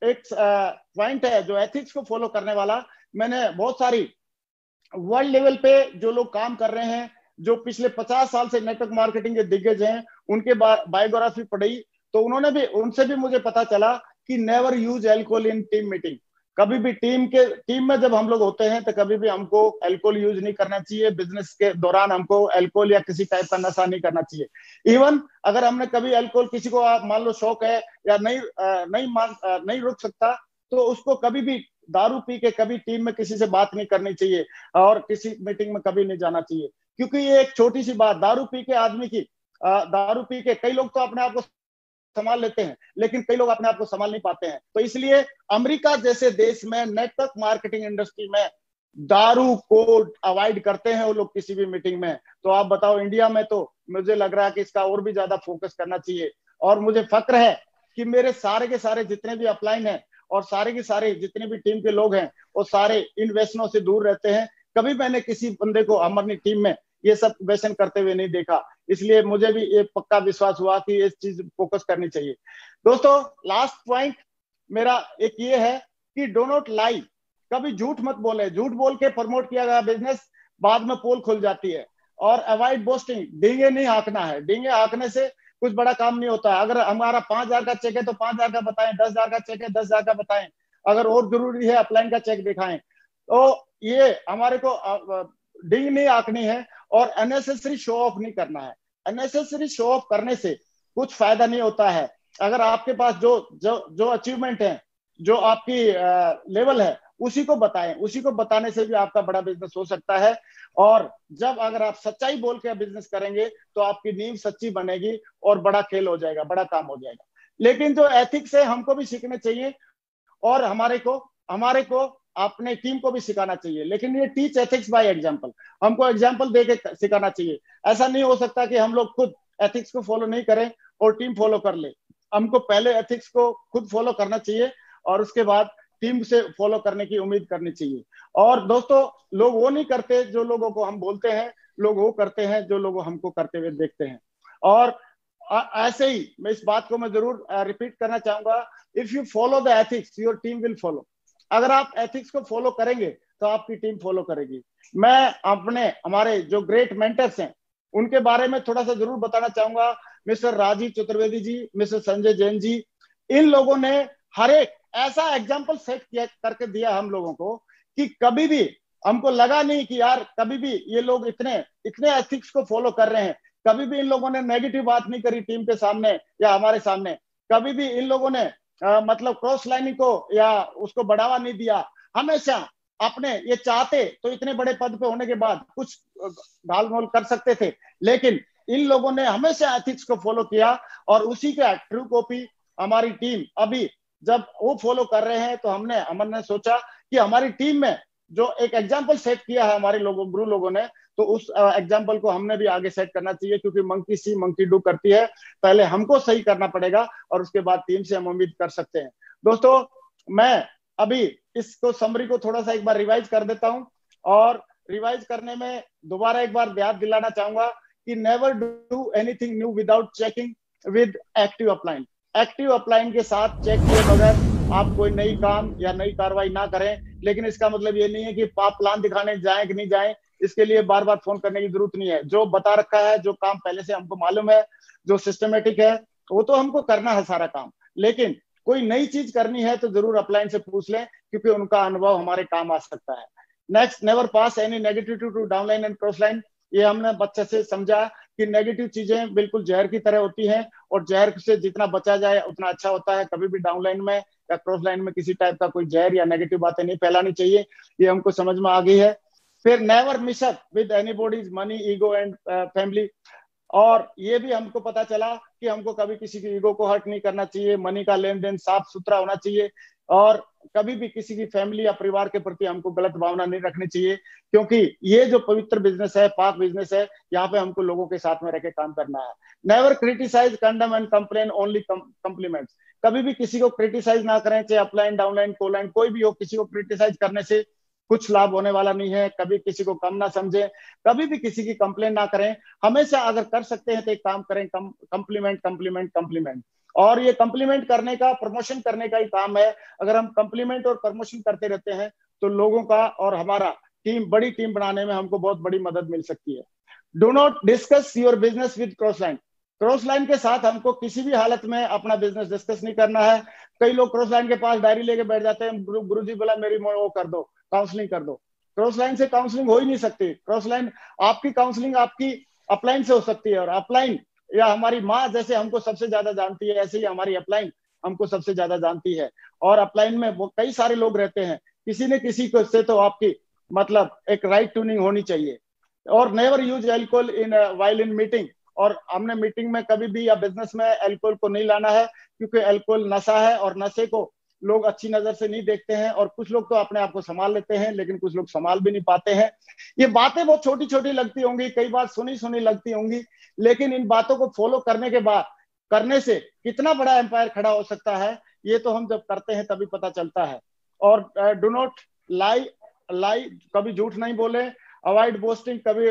B: एक पॉइंट है जो एथिक्स को फॉलो करने वाला, मैंने बहुत सारी वर्ल्ड लेवल पे जो लोग काम कर रहे हैं, जो पिछले 50 साल से नेटवर्क मार्केटिंग के दिग्गज हैं, उनके बायोग्राफी पढ़ी, तो उनसे भी मुझे पता चला कि नेवर यूज अल्कोहल इन टीम मीटिंग। कभी भी टीम में जब हम लोग होते हैं तो कभी भी हमको अल्कोहल यूज नहीं करना चाहिए। बिजनेस के दौरान हमको अल्कोहल या किसी टाइप का नशा नहीं करना चाहिए। इवन अगर हमने कभी अल्कोहल, किसी को मान लो शौक है या नहीं रुक सकता, तो उसको कभी भी दारू पी के कभी टीम में किसी से बात नहीं करनी चाहिए, और किसी मीटिंग में कभी नहीं जाना चाहिए। क्योंकि ये एक छोटी सी बात, दारू पी के कई लोग तो अपने आप को संभाल लेते हैं, लेकिन कई लोग अपने आप को संभाल नहीं पाते हैं। तो इसलिए अमेरिका जैसे देश में नेटवर्क मार्केटिंग इंडस्ट्री में दारू को अवॉइड करते हैं वो लोग किसी भी मीटिंग में। तो आप बताओ, इंडिया में तो मुझे लग रहा है कि इसका और भी ज्यादा फोकस करना चाहिए। और मुझे फक्र है कि मेरे सारे के सारे जितने भी अपलाइन हैं और सारे के सारे जितने भी टीम के लोग हैं, वो सारे इन व्यसनों से दूर रहते हैं। कभी मैंने किसी बंदे को हमारी टीम में ये सब व्यसन करते हुए नहीं देखा। इसलिए मुझे भी एक पक्का विश्वास हुआ कि इस चीज फोकस करनी चाहिए। दोस्तों, लास्ट पॉइंट मेरा एक ये है कि डो नॉट लाई, कभी झूठ मत बोले। झूठ बोल के प्रमोट किया गया बिजनेस बाद में पोल खुल जाती है। और अवॉइड बोस्टिंग, डींगे नहीं हाँकना है। डींगे हाँकने से कुछ बड़ा काम नहीं होता है। अगर हमारा 5,000 का चेक है तो 5,000 का बताएं, 10,000 का चेक है 10,000 का बताएं। अगर और जरूरी है अपलाइन का चेक दिखाएं। तो ये हमारे को डिंग नहीं आंकनी है और अननेसेसरी शो ऑफ नहीं करना है। अननेसेसरी शो ऑफ करने से कुछ फायदा नहीं होता है। अगर आपके पास जो अचीवमेंट है, जो आपकी लेवल है, उसी को बताएं। उसी को बताने से भी आपका बड़ा बिजनेस हो सकता है। और जब अगर आप सच्चाई बोल के बिजनेस करेंगे तो आपकी नींव सच्ची बनेगी और बड़ा खेल हो जाएगा, बड़ा काम हो जाएगा। लेकिन जो एथिक्स है हमको भी सीखने चाहिए और हमारे को अपने टीम को भी सिखाना चाहिए। लेकिन ये टीच एथिक्स बाय एग्जांपल, हमको एग्जांपल दे के सिखाना चाहिए। ऐसा नहीं हो सकता कि हम लोग खुद एथिक्स को फॉलो नहीं करें और टीम फॉलो कर ले। हमको पहले एथिक्स को खुद फॉलो करना चाहिए और उसके बाद टीम से फॉलो करने की उम्मीद करनी चाहिए। और दोस्तों, लोग वो नहीं करते जो लोगों को हम बोलते हैं, लोग वो करते हैं जो लोग हमको करते हुए देखते हैं। और ऐसे ही मैं इस बात को मैं जरूर रिपीट करना चाहूंगा, if you follow the ethics your team will follow. अगर आप एथिक्स को फॉलो करेंगे तो आपकी टीम फॉलो करेगी। मैं अपने हमारे जो ग्रेट मेंटर्स हैं उनके बारे में थोड़ा सा जरूर बताना चाहूंगा। मिस्टर राजीव चतुर्वेदी जी, मिस्टर संजय जैन जी, इन लोगों ने हर एक ऐसा एग्जाम्पल सेट किया करके दिया हम लोगों को कि कभी भी हमको लगा नहीं कि यार कभी भी ये लोग इतने इतने एथिक्स को फॉलो कर रहे हैं। कभी भी इन लोगों ने नेगेटिव बात नहीं करी टीम के सामने या हमारे सामने। कभी भी इन लोगों ने मतलब क्रॉस लाइनिंग को या उसको बढ़ावा नहीं दिया। हमेशा अपने ये चाहते तो इतने बड़े पद पे होने के बाद कुछ ढाल मोल कर सकते थे, लेकिन इन लोगों ने हमेशा एथिक्स को फॉलो किया और उसी का ट्रू कॉपी हमारी टीम अभी जब वो फॉलो कर रहे हैं तो हमने सोचा कि हमारी टीम में जो एक एग्जाम्पल सेट किया है हमारे लोगों गुरु लोगों ने, तो उस एग्जाम्पल को हमने भी आगे सेट करना चाहिए, क्योंकि मंकी सी मंकी डू करती है। पहले हमको सही करना पड़ेगा और उसके बाद टीम से हम उम्मीद कर सकते हैं। दोस्तों, मैं अभी इसको समरी को थोड़ा सा एक बार रिवाइज कर देता हूं और रिवाइज करने में दोबारा एक बार याद दिलाना चाहूंगा कि never do anything new without checking with active upline. Active upline के साथ चेक किए बगैर आप कोई नई काम या नई कार्रवाई ना करें। लेकिन इसका मतलब ये नहीं है कि आप प्लान दिखाने जाएं कि नहीं जाएं, इसके लिए बार बार फोन करने की जरूरत नहीं है। जो बता रखा है, जो काम पहले से हमको मालूम है, जो सिस्टमेटिक है, वो तो हमको करना है सारा काम। लेकिन कोई नई चीज करनी है तो जरूर अपलाइन से पूछ लें, क्योंकि उनका अनुभव हमारे काम आ सकता है। Next, never pass any negativity to downline and cross line. ये हमने बच्चे से समझा कि नेगेटिव चीजें बिल्कुल जहर की तरह होती हैं और जहर से जितना बचा जाए उतना अच्छा होता है। कभी भी डाउनलाइन में या क्रॉस लाइन में किसी टाइप का कोई जहर या नेगेटिव बातें नहीं फैलानी चाहिए, ये हमको समझ में आ गई है। फिर never mess up with anybody's money, ego and family. और ये भी हमको पता चला कि हमको कभी किसी की ईगो को हर्ट नहीं करना चाहिए, मनी का लेन देन साफ सुथरा होना चाहिए और कभी भी किसी की फैमिली या परिवार के प्रति हमको गलत भावना नहीं रखनी चाहिए, क्योंकि ये जो पवित्र बिजनेस है, पाक बिजनेस है, यहाँ पे हमको लोगों के साथ में रह के काम करना है। Never criticise, condemn and complain, only compliments. कभी भी किसी को क्रिटिसाइज ना करें, चाहे अपलाइन, डाउनलाइन, कोलाइन, कोई भी हो। किसी को क्रिटिसाइज करने से कुछ लाभ होने वाला नहीं है। कभी किसी को कम ना समझे, कभी भी किसी की कंप्लेन ना करें। हमेशा अगर कर सकते हैं तो एक काम करें, कंप्लीमेंट कंप्लीमेंट कंप्लीमेंट। और ये कंप्लीमेंट करने का, प्रमोशन करने का ही काम है। अगर हम कंप्लीमेंट और प्रमोशन करते रहते हैं तो लोगों का और हमारा टीम, बड़ी टीम बनाने में हमको बहुत बड़ी मदद मिल सकती है। Do not discuss your business with cross line. Cross line के साथ हमको किसी भी हालत में अपना बिजनेस डिस्कस नहीं करना है। कई लोग क्रॉस लाइन के पास डायरी लेके बैठ जाते हैं, गुरुजी बोला मेरी वो कर दो, काउंसलिंग कर दो। क्रॉस लाइन से काउंसलिंग हो ही नहीं सकती। क्रॉस लाइन, आपकी काउंसलिंग आपकी अपलाइन से हो सकती है, और अपलाइन या हमारी माँ जैसे हमको सबसे ज्यादा जानती है, ऐसे ही हमारी अपलाइन हमको सबसे ज्यादा जानती है। और अपलाइन में वो कई सारे लोग रहते हैं, किसी न किसी को से तो आपकी मतलब एक राइट ट्यूनिंग होनी चाहिए। और never use alcohol in while in meeting. और हमने मीटिंग में कभी भी या बिजनेस में एल्कोहल को नहीं लाना है, क्योंकि एल्कोहल नशा है और नशे को लोग अच्छी नजर से नहीं देखते हैं। और कुछ लोग तो अपने आप को संभाल लेते हैं, लेकिन कुछ लोग संभाल भी नहीं पाते हैं। ये बातें बहुत छोटी छोटी लगती होंगी, कई बार सुनी सुनी लगती होंगी, लेकिन इन बातों को फॉलो करने के बाद, करने से कितना बड़ा एम्पायर खड़ा हो सकता है, ये तो हम जब करते हैं तभी पता चलता है। और डू नॉट लाई, कभी झूठ नहीं बोले। अवॉइड बोस्टिंग, कभी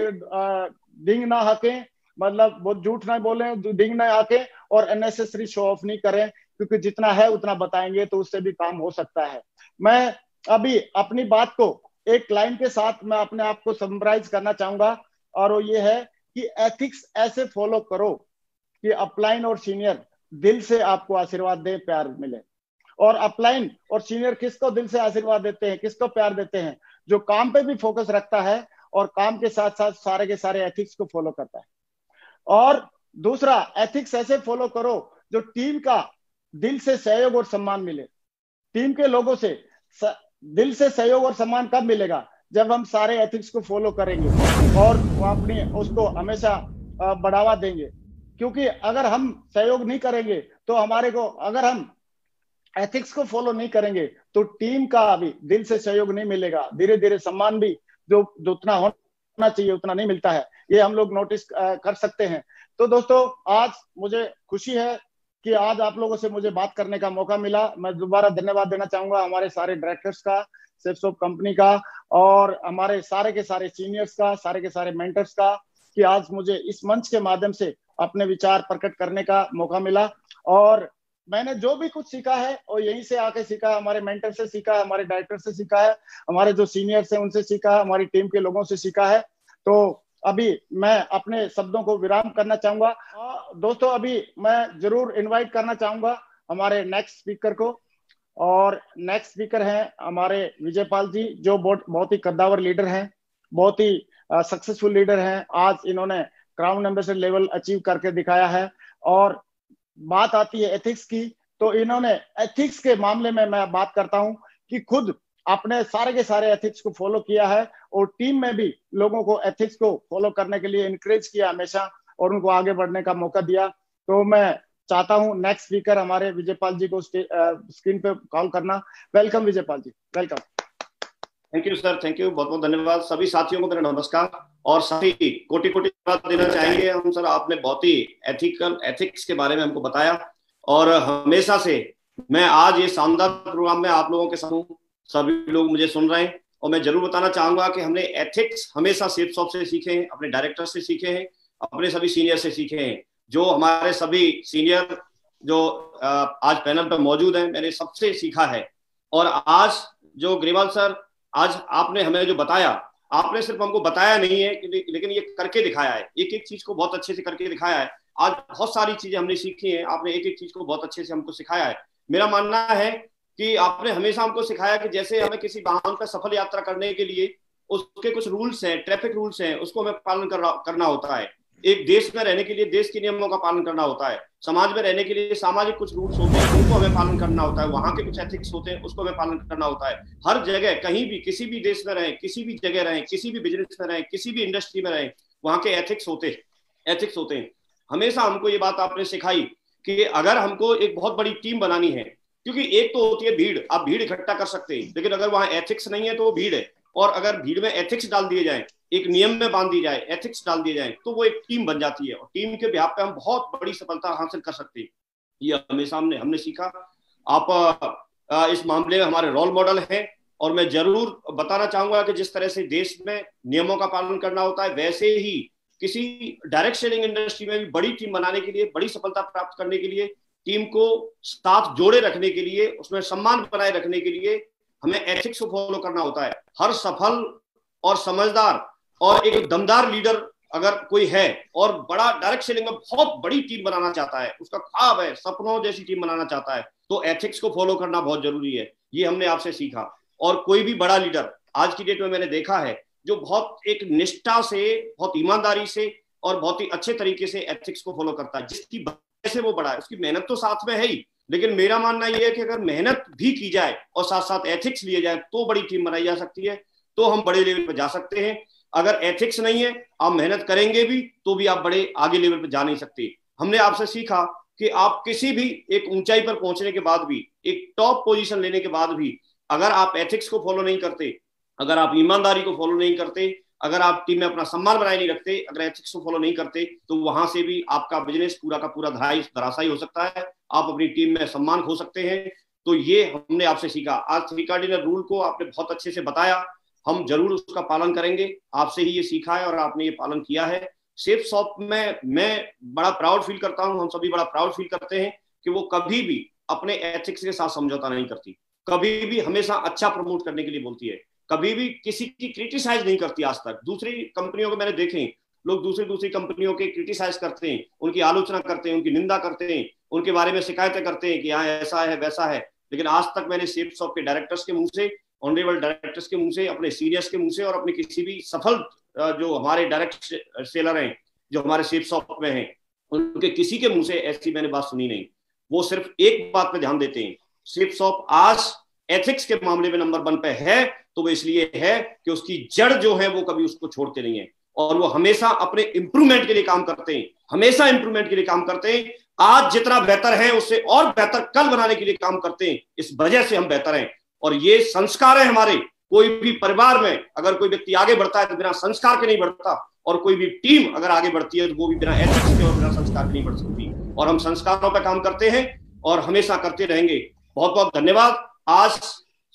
B: डिंग ना हाके, मतलब बहुत झूठ ना बोले, डिंग ना हाके। और अननेसेसरी शो ऑफ नहीं करें, क्योंकि जितना है उतना बताएंगे तो उससे भी काम हो सकता है। मैं अभी अपनी बात को एक लाइन के साथ मैं अपने आप को समराइज करना चाहूंगा, और वो ये है कि एथिक्स ऐसे फॉलो करो कि अपलाइन और सीनियर दिल से आपको आशीर्वाद दे, प्यार मिले। और अपलाइन और सीनियर किसको दिल से आशीर्वाद देते हैं, किसको प्यार देते हैं? जो काम पे भी फोकस रखता है और काम के साथ साथ सारे के सारे एथिक्स को फॉलो करता है। और दूसरा, एथिक्स ऐसे फॉलो करो जो टीम का दिल से सहयोग और सम्मान मिले। टीम के लोगों से दिल से सहयोग और सम्मान कब मिलेगा? जब हम सारे एथिक्स को फॉलो करेंगे और अपनी उसको हमेशा बढ़ावा देंगे। क्योंकि अगर हम सहयोग नहीं करेंगे तो हमारे को, अगर हम एथिक्स को फॉलो नहीं करेंगे तो टीम का भी दिल से सहयोग नहीं मिलेगा। धीरे धीरे सम्मान भी जो उतना होना चाहिए उतना नहीं मिलता है, ये हम लोग नोटिस कर सकते हैं। तो दोस्तों, आज मुझे खुशी है कि आज आप लोगों से मुझे बात करने का मौका मिला। मैं दोबारा धन्यवाद देना चाहूंगा हमारे सारे डायरेक्टर्स का, सेफसॉफ्ट कंपनी का, और हमारे सारे के सारे सीनियर्स का, सारे के सारे मेंटर्स का, कि आज मुझे इस मंच के माध्यम से अपने विचार प्रकट करने का मौका मिला। और मैंने जो भी कुछ सीखा है और यहीं से आके सीखा है, हमारे मेंटर से सीखा है, हमारे डायरेक्टर से सीखा है, हमारे जो सीनियर्स हैं उनसे सीखा है, हमारी टीम के लोगों से सीखा है। तो अभी मैं अपने शब्दों को विराम करना चाहूंगा। दोस्तों अभी मैं जरूर इनवाइट करना चाहूंगा हमारे नेक्स्ट स्पीकर को, और नेक्स्ट स्पीकर हैं हमारे विजयपाल जी, जो बहुत ही कद्दावर लीडर हैं, बहुत ही सक्सेसफुल लीडर हैं। आज इन्होंने क्राउन एम्बेसडर लेवल अचीव करके दिखाया है। और बात आती है एथिक्स की, तो इन्होंने एथिक्स के मामले में मैं बात करता हूं कि खुद अपने सारे के सारे एथिक्स को फॉलो किया है, और टीम में भी लोगों को एथिक्स को फॉलो करने के लिए इनकरेज किया हमेशा, और उनको आगे बढ़ने का मौका दिया। तो मैं चाहता हूं नेक्स्ट स्पीकर हमारे विजयपाल जी को स्क्रीन पे कॉल करना। Welcome Vijaypal ji, welcome.
E: Thank you sir, thank you, बहुत बहुत धन्यवाद। सभी साथियों को मेरा नमस्कार, और सभी कोटि कोटि धन्यवाद देना चाहेंगे हम सर। आपने बहुत ही एथिक्स के बारे में हमको बताया, और हमेशा से मैं आज ये शानदार प्रोग्राम में आप लोगों के साथ हूँ, सभी लोग मुझे सुन रहे हैं। और मैं जरूर बताना चाहूंगा कि हमने एथिक्स हमेशा सेफसॉफ्ट से सीखे हैं, अपने डायरेक्टर से सीखे हैं, अपने सभी सीनियर से सीखे हैं। जो हमारे सभी सीनियर जो आज पैनल पर मौजूद हैं, मैंने सबसे सीखा है। और आज जो ग्रेवाल सर, आज आपने हमें जो बताया, आपने सिर्फ हमको बताया नहीं है, लेकिन ये करके दिखाया है, एक एक चीज को बहुत अच्छे से करके दिखाया है। आज बहुत सारी चीजें हमने सीखी हैं, आपने एक एक चीज को बहुत अच्छे से हमको सिखाया है। मेरा मानना है कि आपने हमेशा हमको सिखाया कि जैसे हमें किसी वाहन पर सफल यात्रा करने के लिए उसके कुछ रूल्स हैं, ट्रैफिक रूल्स हैं, उसको हमें पालन करना होता है। एक देश में रहने के लिए देश के नियमों का पालन करना होता है, समाज में रहने के लिए सामाजिक कुछ रूल्स होते हैं, उनको हमें पालन करना होता है, वहां के कुछ एथिक्स होते हैं, उसको हमें पालन करना होता है। हर जगह, कहीं भी, किसी भी देश में रहें, किसी भी जगह रहें, किसी भी बिजनेस में रहें, किसी भी इंडस्ट्री में रहें, वहां के एथिक्स होते हैं। हमेशा हमको ये बात आपने सिखाई कि अगर हमको एक बहुत बड़ी टीम बनानी है, क्योंकि एक तो होती है भीड़, आप भीड़ इकट्ठा कर सकते हैं, लेकिन अगर वहां एथिक्स नहीं है तो वो भीड़ है। और अगर भीड़ में एथिक्स डाल दिए जाए, एक नियम में बांध दी जाए, एथिक्स डाल दिए जाए, तो वो एक टीम बन जाती है, और टीम के बिहाफ पे हम बहुत बड़ी सफलता हासिल कर सकते हैं। ये हमेशा हमने सीखा। आप इस मामले में हमारे रोल मॉडल हैं, और मैं जरूर बताना चाहूंगा कि जिस तरह से देश में नियमों का पालन करना होता है, वैसे ही किसी डायरेक्ट सेलिंग इंडस्ट्री में भी बड़ी टीम बनाने के लिए, बड़ी सफलता प्राप्त करने के लिए, टीम को साथ जोड़े रखने के लिए, उसमें सम्मान बनाए रखने के लिए हमें एथिक्स को फॉलो करना होता है। हर सफल और समझदार और एक दमदार लीडर अगर कोई है और बड़ा डायरेक्ट सेलिंग में बहुत बड़ी टीम बनाना चाहता है, उसका ख्वाब है, सपनों जैसी टीम बनाना चाहता है, तो एथिक्स को फॉलो करना बहुत जरूरी है। ये हमने आपसे सीखा। और कोई भी बड़ा लीडर आज की डेट में मैंने देखा है जो बहुत एक निष्ठा से, बहुत ईमानदारी से और बहुत ही अच्छे तरीके से एथिक्स को फॉलो करता है। जिसकी वजह से वो बड़ा है, उसकी मेहनत तो साथ में है ही, लेकिन मेरा मानना यह है कि अगर मेहनत भी की जाए और साथ साथ एथिक्स लिए जाए तो बड़ी टीम बनाई जा सकती है, तो हम बड़े लेवल पर जा सकते हैं। अगर एथिक्स नहीं है, आप मेहनत करेंगे भी तो भी आप बड़े आगे लेवल पर जा नहीं सकते। हमने आपसे सीखा कि आप किसी भी एक ऊंचाई पर पहुंचने के बाद भी, एक टॉप पोजीशन लेने के बाद भी, अगर आप एथिक्स को फॉलो नहीं करते, अगर आप ईमानदारी को फॉलो नहीं करते, अगर आप टीम में अपना सम्मान बनाए नहीं रखते, अगर एथिक्स को फॉलो नहीं करते, तो वहां से भी आपका बिजनेस पूरा का पूरा धराशायी हो सकता है, आप अपनी टीम में सम्मान खो सकते हैं। तो ये हमने आपसे सीखा। आज 3 कार्डिनल रूल को आपने बहुत अच्छे से बताया, हम जरूर उसका पालन करेंगे। आपसे ही ये सीखा है और आपने ये पालन किया है। सेफसॉफ्ट में मैं बड़ा प्राउड फील करता हूं, हम सभी बड़ा प्राउड फील करते हैं कि वो कभी भी अपने एथिक्स के साथ समझौता नहीं करती, कभी भी हमेशा अच्छा प्रमोट करने के लिए बोलती है, कभी भी किसी की क्रिटिसाइज नहीं करती। आज तक दूसरी कंपनियों को मैंने देखे, लोग दूसरी कंपनियों के क्रिटिसाइज करते हैं, उनकी आलोचना करते हैं, उनकी निंदा करते हैं, उनके बारे में शिकायतें करते हैं कि यहाँ ऐसा है वैसा है, लेकिन आज तक मैंने सेफसॉफ्ट के डायरेक्टर्स के मुंह से, ऑनरेबल डायरेक्टर्स के मुंह से, अपने सीनियर्स के मुंह से और अपने किसी भी सफल जो हमारे डायरेक्ट सेलर हैं जो हमारे सेफसॉफ्ट में हैं, उनके किसी के मुंह से ऐसी मैंने बात सुनी नहीं। वो सिर्फ एक बात पे ध्यान देते हैं, सेफसॉफ्ट आज एथिक्स के मामले में नंबर 1 पे है, तो वो इसलिए है कि उसकी जड़ जो है वो कभी उसको छोड़ते नहीं है, और वो हमेशा अपने इंप्रूवमेंट के लिए काम करते हैं, हमेशा इंप्रूवमेंट के लिए काम करते हैं। आज जितना बेहतर है उससे और बेहतर कल बनाने के लिए काम करते हैं, इस वजह से हम बेहतर हैं। और ये संस्कार है हमारे। कोई भी परिवार में अगर कोई व्यक्ति आगे बढ़ता है तो बिना संस्कार के नहीं बढ़ता, और कोई भी टीम अगर आगे बढ़ती है तो वो भी बिना एथिक्स के और बिना संस्कार के नहीं बढ़ सकती। और हम संस्कारों पर काम करते हैं और हमेशा करते रहेंगे। बहुत बहुत धन्यवाद। आज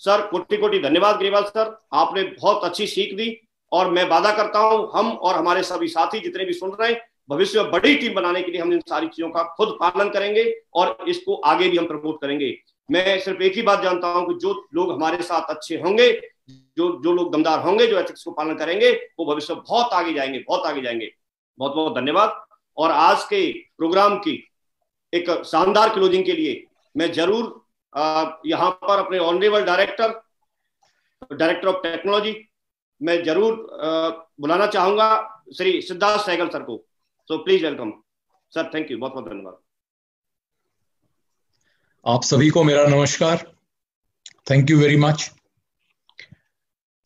E: सर कोटि कोटि धन्यवाद ग्रेवाल सर, आपने बहुत अच्छी सीख दी, और मैं वादा करता हूं हम और हमारे सभी साथी जितने भी सुन रहे हैं भविष्य में बड़ी टीम बनाने के लिए हम इन सारी चीजों का खुद पालन करेंगे और इसको आगे भी हम प्रमोट करेंगे। मैं सिर्फ एक ही बात जानता हूं कि जो लोग हमारे साथ अच्छे होंगे, जो लोग दमदार होंगे, जो एथिक्स को पालन करेंगे, वो भविष्य में बहुत आगे जाएंगे, बहुत आगे जाएंगे। बहुत बहुत धन्यवाद। और आज के प्रोग्राम की एक शानदार क्लोजिंग के लिए मैं जरूर यहाँ पर अपने ऑनरेबल डायरेक्टर ऑफ टेक्नोलॉजी मैं जरूर बुलाना चाहूंगा श्री सिद्धार्थ सहगल सर को। So please welcome sir. Thank you, बहुत बहुत धन्यवाद।
F: आप सभी को मेरा नमस्कार। Thank you very much.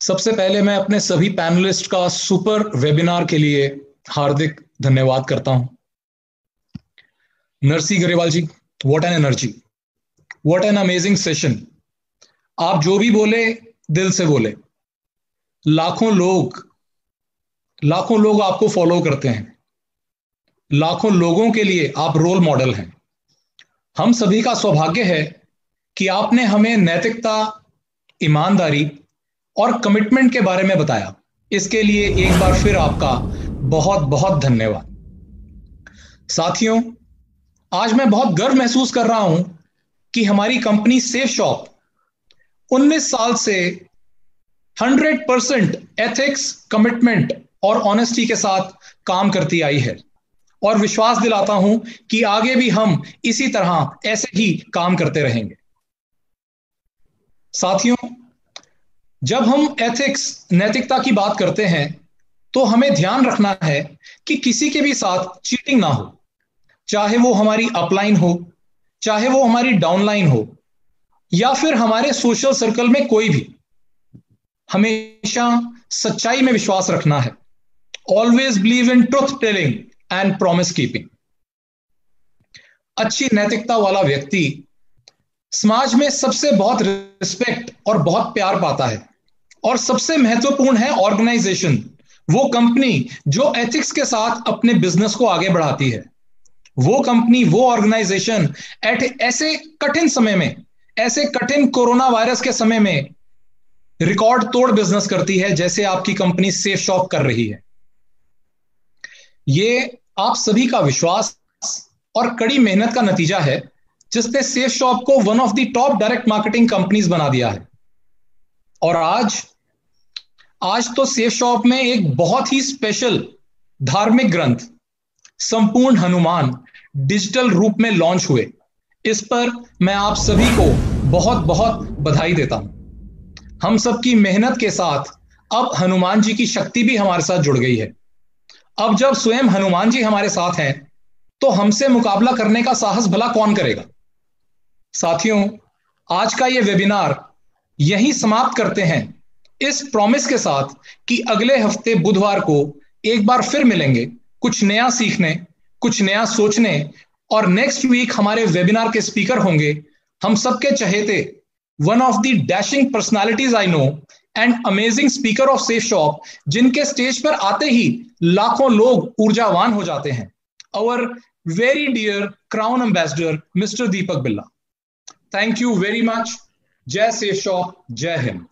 F: सबसे पहले मैं अपने सभी पैनलिस्ट का सुपर वेबिनार के लिए हार्दिक धन्यवाद करता हूं। Narsi Grewal ji, what an energy, what an amazing session. आप जो भी बोले दिल से बोले। लाखों लोग आपको फॉलो करते हैं, लाखों लोगों के लिए आप रोल मॉडल हैं। हम सभी का सौभाग्य है कि आपने हमें नैतिकता, ईमानदारी और कमिटमेंट के बारे में बताया। इसके लिए एक बार फिर आपका बहुत बहुत धन्यवाद। साथियों, आज मैं बहुत गर्व महसूस कर रहा हूं कि हमारी कंपनी सेफ शॉप 19 साल से 100% एथिक्स, कमिटमेंट और ऑनेस्टी के साथ काम करती आई है और विश्वास दिलाता हूं कि आगे भी हम इसी तरह ऐसे ही काम करते रहेंगे। साथियों, जब हम एथिक्स, नैतिकता की बात करते हैं तो हमें ध्यान रखना है कि किसी के भी साथ चीटिंग ना हो, चाहे वो हमारी अपलाइन हो, चाहे वो हमारी डाउनलाइन हो, या फिर हमारे सोशल सर्कल में कोई भी। हमेशा सच्चाई में विश्वास रखना है। Always believe in truth telling and promise keeping. अच्छी नैतिकता वाला व्यक्ति समाज में सबसे बहुत रिस्पेक्ट और बहुत प्यार पाता है। और सबसे महत्वपूर्ण है ऑर्गेनाइजेशन, वो कंपनी जो एथिक्स के साथ अपने बिजनेस को आगे बढ़ाती है। वो कंपनी, वो ऑर्गेनाइजेशन ऐसे कठिन समय में, ऐसे कठिन कोरोना वायरस के समय में रिकॉर्ड तोड़ बिजनेस करती है, जैसे आपकी कंपनी सेफ शॉप कर रही है। ये आप सभी का विश्वास और कड़ी मेहनत का नतीजा है, जिसने सेफ शॉप को one of the top direct marketing companies बना दिया है। और आज तो सेफ शॉप में एक बहुत ही स्पेशल धार्मिक ग्रंथ संपूर्ण हनुमान डिजिटल रूप में लॉन्च हुए। इस पर मैं आप सभी को बहुत बहुत बधाई देता हूं। हम सबकी मेहनत के साथ अब हनुमान जी की शक्ति भी हमारे साथ जुड़ गई है। अब जब स्वयं हनुमान जी हमारे साथ हैं तो हमसे मुकाबला करने का साहस भला कौन करेगा। साथियों, आज का यह वेबिनार यहीं समाप्त करते हैं, इस प्रॉमिस के साथ कि अगले हफ्ते बुधवार को एक बार फिर मिलेंगे, कुछ नया सीखने, कुछ नया सोचने। और नेक्स्ट वीक हमारे वेबिनार के स्पीकर होंगे हम सबके चहेते, one of the dashing personalities I know and amazing speaker of Safe Shop, जिनके स्टेज पर आते ही लाखों लोग ऊर्जावान हो जाते हैं। Our very dear crown ambassador mister Deepak Billa. Thank you very much. जय सेफ शॉप, जय हिंद।